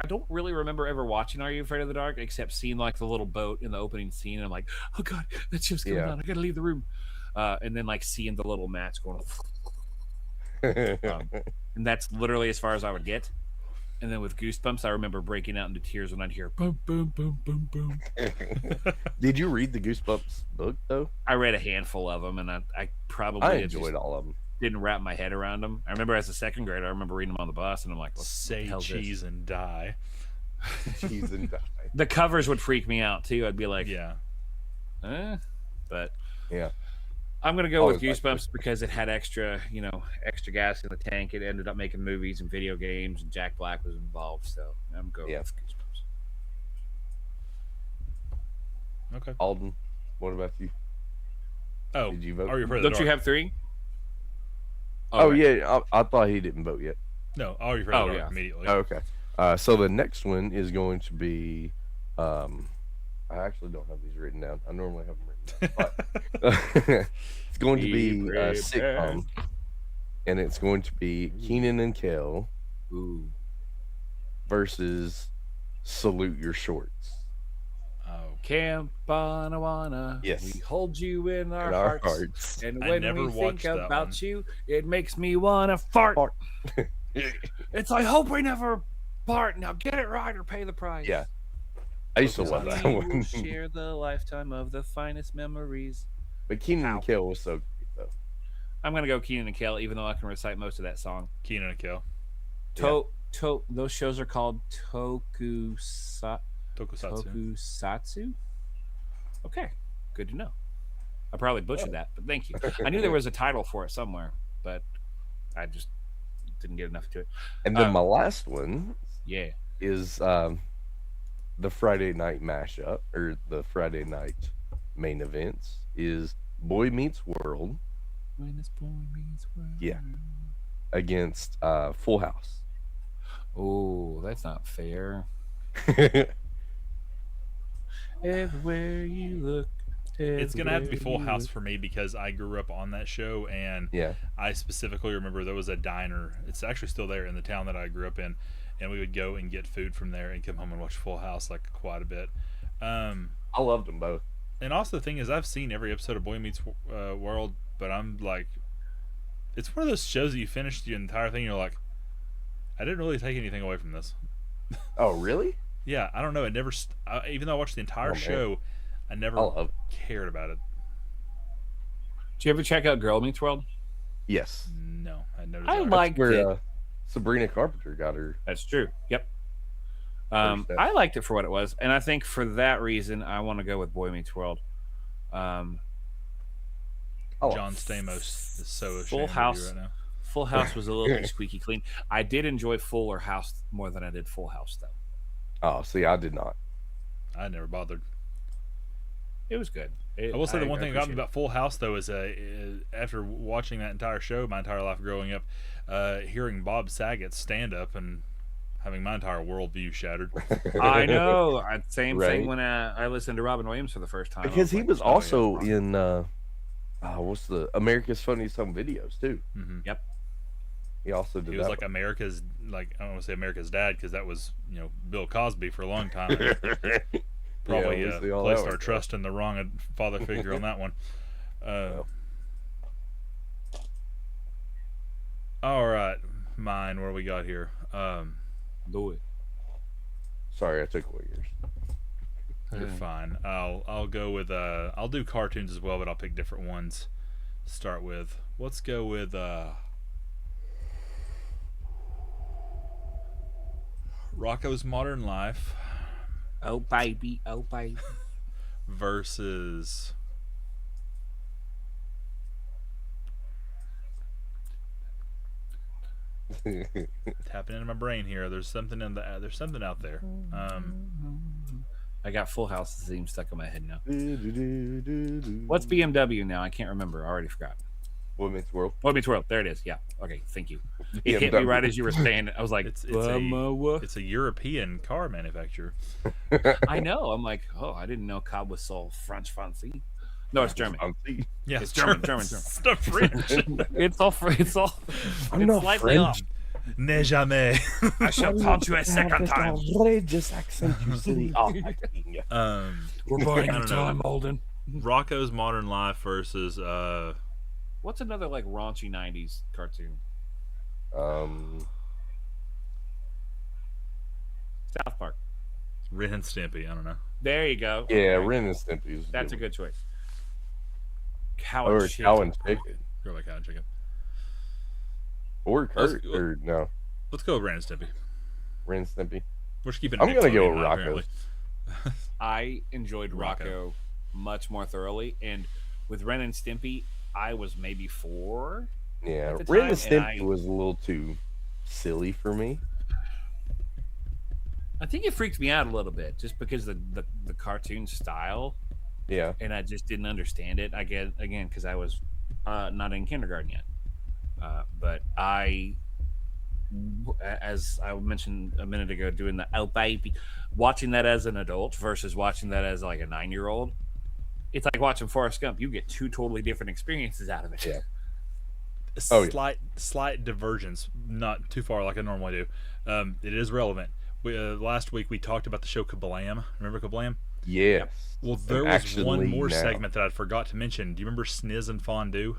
don't really remember ever watching Are You Afraid of the Dark except seeing like the little boat in the opening scene, and I'm like, oh god, that show's coming Yeah. on. I gotta leave the room. And then like seeing the little match going, and that's literally as far as I would get. And then with Goosebumps, I remember breaking out into tears when I'd hear boom, boom, boom, boom, boom. Did you read the Goosebumps book though? I read a handful of them, and I probably I just enjoyed all of them. didn't wrap my head around them. I remember as a second grader, I remember reading them on the bus, and I'm like, what the Say hell's cheese and die. Cheese and die. The covers would freak me out too. I'd be like, Yeah. But Yeah. I'm gonna go with Always liked Goosebumps because it had extra gas in the tank. It ended up making movies and video games, and Jack Black was involved. So I'm going Yeah. with Goosebumps. Okay. Alden, what about you? Oh, Did you vote? Are you afraid of the Don't dark? you have 3? Oh, right. yeah, I thought he didn't vote yet. No, Are you afraid of the Oh, dark yeah. immediately. Oh, okay. So the next one is going to be I actually don't have these written down. I normally have them written down. But it's going to be a sitcom, and it's going to be Keenan and Kel Ooh. versus Salute Your Shorts. Oh, Camp Bonawana. Yes. We hold you in our, In our hearts. hearts. And I when never we think watched that about one. you, it makes me wanna fart. Fart. It's I hope we never part. Now get it right or pay the price. Yeah. I used to love We that will one. share the lifetime of the finest memories. But Keenan Ow. and Kel was so cute, though. I'm gonna go Keenan and Kel, even though I can recite most of that song. Keenan and Kel. Those shows are called Tokusatsu. Tokusatsu. Okay, good to know. I probably butchered that, but thank you. I knew there was a title for it somewhere, but I just didn't get enough to it. And then my last one Yeah. is the Friday night mashup, or the Friday night main events, is Boy Meets World When this boy meets world. Yeah. against Full House. Oh, that's not fair. Everywhere you look. It's gonna have to be everywhere Full you House look. for me because I grew up on that show, and Yeah. I specifically remember there was a diner. It's actually still there in the town that I grew up in, and we would go and get food from there and come home and watch Full House like quite a bit. I loved them both. And also the thing is, I've seen every episode of Boy Meets World, but I'm like, it's one of those shows that you finish the entire thing, and you're like, I didn't really take anything away from this. Oh, really? Yeah, I don't know. It never, even though I watched the entire Oh, man. show, I never I love it. cared about it. Did you ever check out Girl Meets World? Yes. No, I had no I desire. liked it. Where Sabrina Carpenter got her. That's true. Yep. First I liked it for what it was, and I think for that reason, I want to go with Boy Meets World. Oh, John Stamos is so ashamed Full of you House. right now. Full House was a little bit squeaky clean. I did enjoy Fuller House more than I did Full House, though. Oh, see, I did not. I never bothered. It was good. I will say the one thing that got me appreciate about Full House though is after watching that entire show my entire life growing up, hearing Bob Saget's stand up and having my entire worldview shattered. it. I know. Same Right. thing when I listened to Robin Williams for the first time. Because he like, was oh, yeah, also Robin. in what's the America's Funniest Home Videos too. Mm-hmm. Yep. He also did He was that like America's, like I don't want to say America's dad because that was Bill Cosby for a long time. And probably we see all placed that our one, trust in the wrong father figure on that one. All right, mine. What do we got here? Do it. Sorry, I took away yours. You're fine. I'll go with I'll do cartoons as well, but I'll pick different ones. To start with, let's go with Rocco's Modern Life Oh baby, oh baby. versus tapping into my brain here. There's something there's something out there. I got Full House theme stuck in my head now. What's BMW now? I can't remember. I already forgot. Women's World. Boy Meets World. There it is. Yeah. Okay. Thank you. It hit me right as you were saying it. I was like, it's a European car manufacturer. I know. I'm like, oh, I didn't know Cobb was so French fancy. No, it's German. Yeah, It's German. It's not French. It's all. It's all. I'm it's not slightly French. off. Ne jamais. I shall taunt you a second time. Outrageous accent, you silly. We're buying I don't know. time, Holden. Rocco's Modern Life versus What's another like raunchy '90s cartoon? South Park. Ren and Stimpy. I don't know. There you go. Yeah, Okay. Ren and Stimpy. That's a good choice. Cow Or and chicken. Cow and Chicken. Go like Cow and Chicken. Or Kurt. Or no, Let's go with Ren and Stimpy. Ren and Stimpy. We're just keeping. I'm gonna go Nickelodeon with high, Rocco. apparently. I enjoyed Rocco. Rocco much more thoroughly, and with Ren and Stimpy, I was maybe 4. Yeah, At the Ren and time, and Stimpy I- was a little too silly for me. I think it freaked me out a little bit just because the cartoon style, Yeah. and I just didn't understand it. I guess again because I was not in kindergarten yet, but as I mentioned a minute ago, doing the oh baby, watching that as an adult versus watching that as like a 9-year-old, it's like watching Forrest Gump. You get 2 totally different experiences out of it. Yeah. Oh, yeah. Slight divergence, not too far like I normally do. It is relevant. Last week we talked about the show Kablam. Remember Kablam? Yes. Well, there was Actually, one more now. segment that I forgot to mention. Do you remember Sniz and Fondue?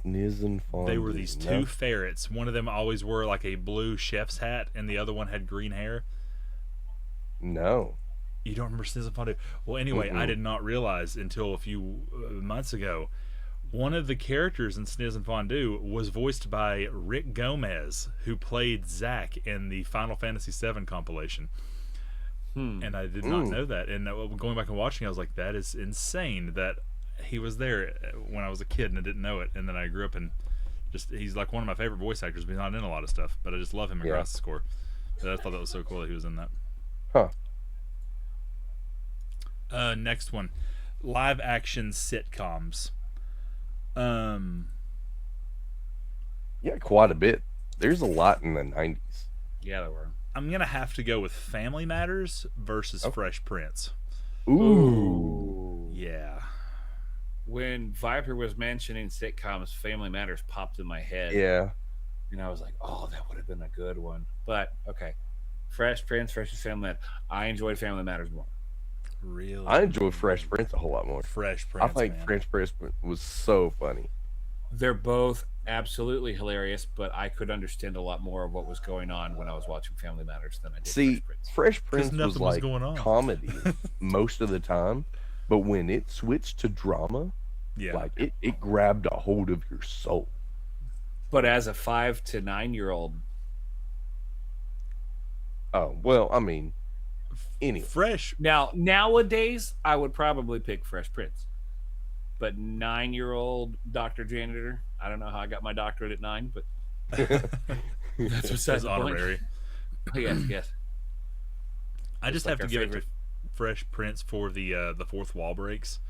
Sniz and Fondue. They were these 2 ferrets. One of them always wore like a blue chef's hat, and the other one had green hair. No. You don't remember Sniz and Fondue? Well, anyway, I Mm-mm. did not realize until a few months ago. One of the characters in Sniz and Fondue was voiced by Rick Gomez, who played Zack in the Final Fantasy VII compilation. And I did not know that. And going back and watching, I was like, that is insane that he was there when I was a kid and I didn't know it. And then I grew up and he's like one of my favorite voice actors, but he's not in a lot of stuff. But I just love him in Crisis Score. I thought that was so cool that he was in that. Huh. Next one, live action sitcoms. Yeah, quite a bit. There's a lot in the 90s. Yeah, there were. I'm gonna have to go with Family Matters versus Fresh Prince. Ooh. Yeah. When Viper was mentioning sitcoms, Family Matters popped in my head. Yeah. And I was like, oh, that would have been a good one. But, okay. Fresh Prince versus Family Matters. I enjoyed Family Matters more. Really? I enjoy Fresh Prince a whole lot more. Fresh Prince. I think man. Fresh Prince was so funny. They're both absolutely hilarious, but I could understand a lot more of what was going on when I was watching Family Matters than I did See, Fresh Prince. Fresh Prince was nothing was like going on. comedy most of the time, but when it switched to drama, Yeah. like it grabbed a hold of your soul. But as a 5 to 9-year-old, Oh, well, I mean, anyway. Fresh. nowadays, I would probably pick Fresh Prince. But 9-year-old Dr. Janitor, I don't know how I got my doctorate at 9, but that's Says besides the point. honorary. Yes. I just like have to our give it favorite Fresh Prince for the fourth wall breaks.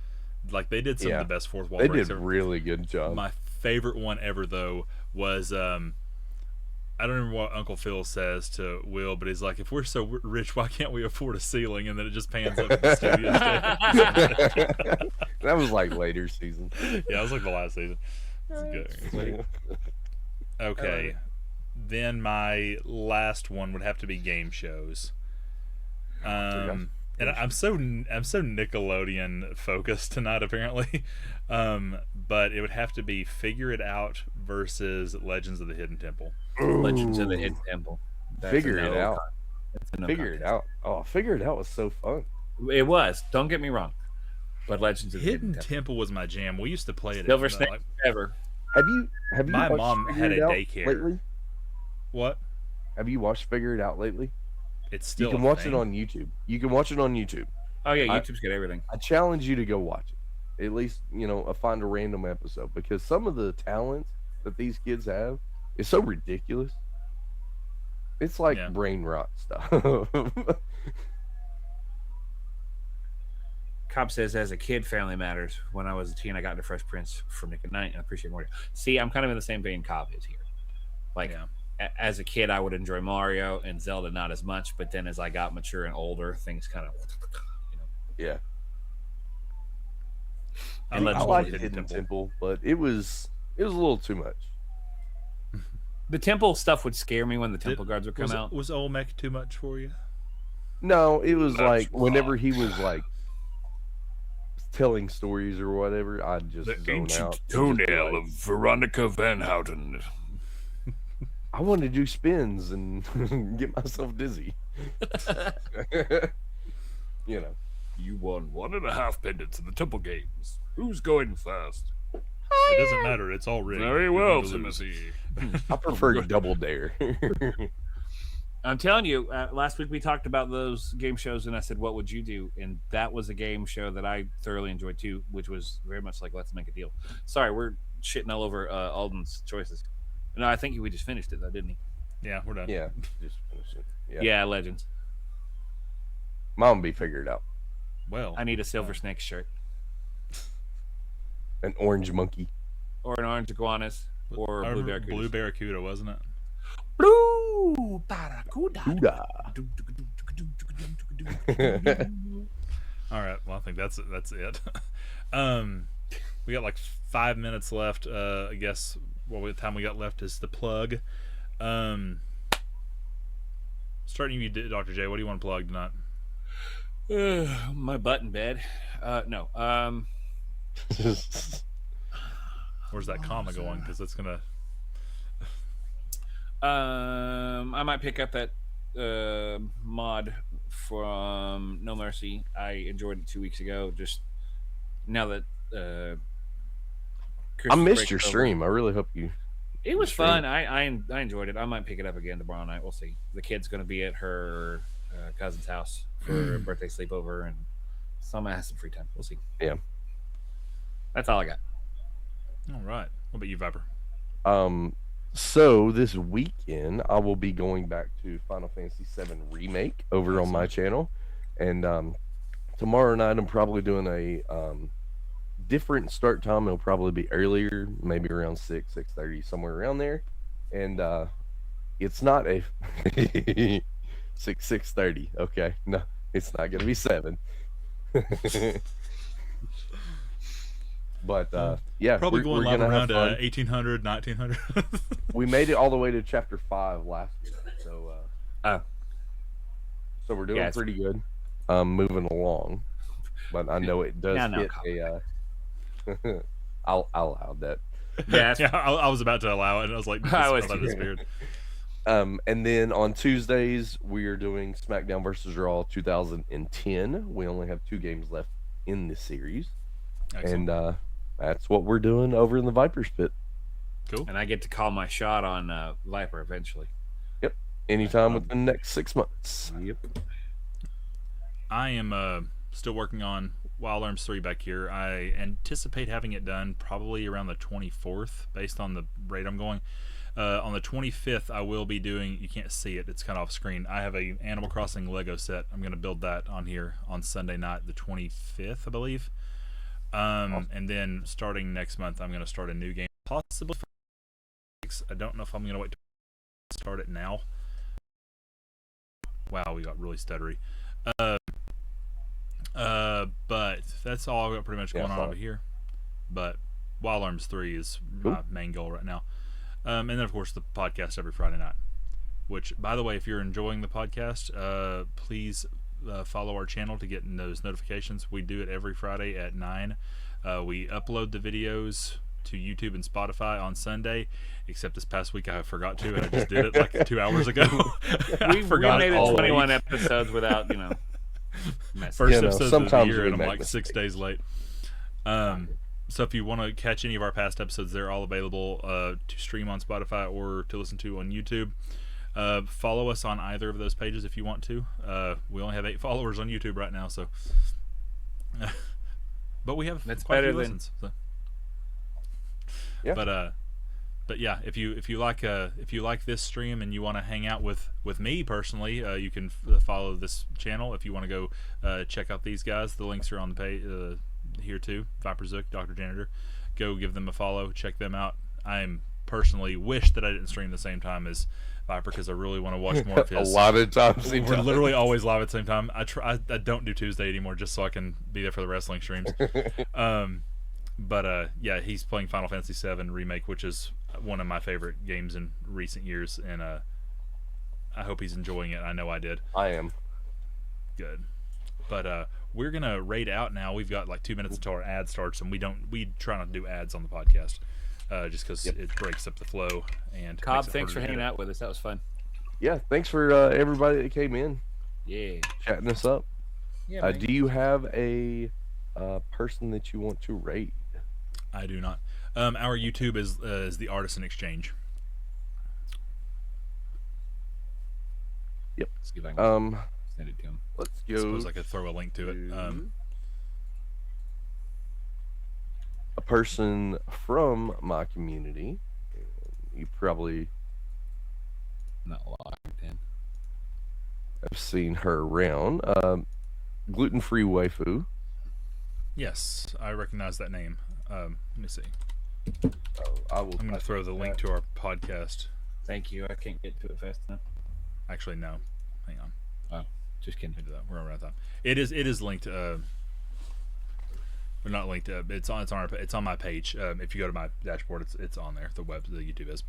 Like they did some of Yeah. the best fourth wall They breaks did ever. really good job. My favorite one ever though was I don't remember what Uncle Phil says to Will, but he's like, "If we're so rich, why can't we afford a ceiling?" And then it just pans up to the studio stage. That was like later season. Yeah, it was like the last season. It's good. Okay, then my last one would have to be game shows. And I'm so Nickelodeon focused tonight apparently, but it would have to be Figure It Out versus Legends of the Hidden Temple. Legends of the Hidden Temple. Figure It Out. Figure It Out. Oh, Figure It Out was so fun. It was. Don't get me wrong. But Legends of the Hidden Temple was my jam. We used to play it. Silver Snake ever. Have you My watched mom Figure had It a Out daycare. lately? What? Have you watched Figure It Out lately? It's still. You can watch it on YouTube. You can watch it on YouTube. Oh yeah, YouTube's got everything. I challenge you to go watch it. At least, find a random episode, because some of the talents that these kids have is so ridiculous. It's like brain rot stuff. Cobb says, as a kid, Family Matters. When I was a teen, I got into Fresh Prince from Nick at Night and I appreciate Mario. See, I'm kind of in the same vein Cobb is here. Like, as a kid, I would enjoy Mario and Zelda not as much, but then as I got mature and older, things kind of, Yeah. And I liked Hidden Temple, but it was a little too much. The temple stuff would scare me when the temple guards would come out. Was Olmec too much for you? No, it was whenever he was like telling stories or whatever, I'd just zone out. Toenail of Veronica Van Houten. I want to do spins and get myself dizzy. You won 1.5 pendants in the temple games. Who's going first? It doesn't matter. It's all rigged. Very well, Timothy. I prefer Double Dare. I'm telling you, last week we talked about those game shows, and I said, what would you do? And that was a game show that I thoroughly enjoyed, too, which was very much like Let's Make a Deal. Sorry, we're shitting all over Alden's choices. No, I think we just finished it, though, didn't he? Yeah, we're done. Yeah, just finished it. Yeah, Legends. Mom be figured out. Well, I need a Silver Snake shirt. An orange monkey. Or an orange iguanas. Or blue barracuda. Blue barracuda, wasn't it? Blue barracuda. All right. Well, I think that's it. We got like 5 minutes left. I guess what time we got left is the plug. Starting you, Dr. J. What do you want to plug tonight? My butt in bed. No. Where's that comma going? Because it's gonna. I might pick up that mod from No Mercy. I enjoyed it 2 weeks ago. Just now that I missed your stream. I really hope you. It was fun. I enjoyed it. I might pick it up again tomorrow night. We'll see. The kid's going to be at her cousin's house for a birthday sleepover, and so I'm gonna have some free time. We'll see. Yeah, that's all I got. All right. What about you, Viper? So this weekend I will be going back to Final Fantasy VII Remake over on my channel, and tomorrow night I'm probably doing a different start time. It'll probably be earlier, maybe around 6:30, somewhere around there, and it's not a 6:30. Okay, no, it's not gonna be 7. But yeah, probably going live around 1800, 1900. We made it all the way to chapter 5 last week, so so we're doing pretty good. Moving along, but I know it does hit a. I'll allow that. Yeah, I was about to allow it, and I was like, this weird. And then on Tuesdays we are doing SmackDown vs. Raw 2010. We only have 2 games left in this series. Excellent. And that's what we're doing over in the Viper's Pit. Cool. And I get to call my shot on Viper eventually. Yep. Anytime within the next 6 months. Yep. I am still working on Wild Arms 3 back here. I anticipate having it done probably around the 24th, based on the rate I'm going. On the 25th, I will be doing. You can't see it; it's kind of off screen. I have a Animal Crossing Lego set. I'm going to build that on here on Sunday night, the 25th, I believe. And then starting next month, I'm going to start a new game, possibly. I don't know if I'm going to wait to start it now. Wow, we got really stuttery. But that's all I've got pretty much going on over here. But Wild Arms 3 is my main goal right now. And then, of course, the podcast every Friday night. Which, by the way, if you're enjoying the podcast, please follow our channel to get those notifications. We do it every Friday at 9. We upload the videos to YouTube and Spotify on Sunday, except this past week I forgot to, and I just did it like 2 hours ago. We made it 21 episodes without, First episode of the year, and I'm like mistakes. 6 days late. So if you want to catch any of our past episodes, they're all available to stream on Spotify or to listen to on YouTube. Follow us on either of those pages if you want to. We only have 8 followers on YouTube right now, so but we have That's quite a better few than listens. So. Yeah. But yeah, if you like this stream and you want to hang out with me personally, you can follow this channel. If you want to go check out these guys, the links are on the page here too. Viper Zook, Dr. Janitor, go give them a follow, check them out. I'm personally wish that I didn't stream the same time as Viper because I really want to watch more of his. A lot of times. We're literally always live at the same time. I don't do Tuesday anymore just so I can be there for the wrestling streams. But yeah, he's playing Final Fantasy VII Remake, which is one of my favorite games in recent years, and I hope he's enjoying it. I know I did. I am. Good. But we're gonna raid out now. We've got like 2 minutes until our ad starts, and we try not to do ads on the podcast, just because it breaks up the flow. And Cobb, makes it thanks for harder to hanging edit. out with us. That was fun. Yeah, thanks for everybody that came in, Yeah. chatting us up. Yeah. man. Do you have a person that you want to rate? I do not. Our YouTube is the Artisan Exchange. Yep. See if I can Let's send it to him. I go. suppose I could throw a link to it. A person from my community. You probably Not logged in. have seen her around. Gluten-free waifu. Yes, I recognize that name. Let me see. I will. I'm going to throw the link to our podcast. Thank you. I can't get to it fast enough. Actually, no. Hang on. Oh, just kidding. Let me do that. We're around time. It is linked. We're not linked. It's on my page. If you go to my dashboard, it's on there. The YouTube is.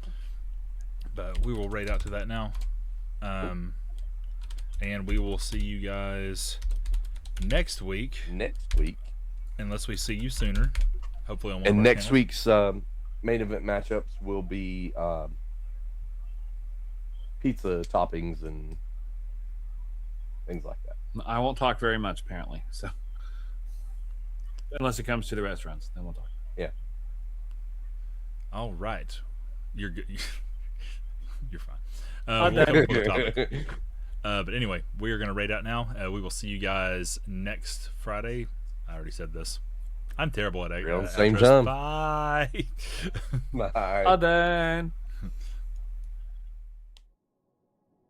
But we will raid out to that now. And we will see you guys next week. Next week. Unless we see you sooner. Hopefully on one of And our next channels. week's main event matchups will be pizza toppings and things like that. I won't talk very much, apparently. So, unless it comes to the restaurants, then we'll talk. All right. You're good. You're fine. I'm We'll done. come up with a topic. But anyway, we are going to raid out now. We will see you guys next Friday. I already said this. I'm terrible at We're on the same outros. time. Bye. Bye. All done.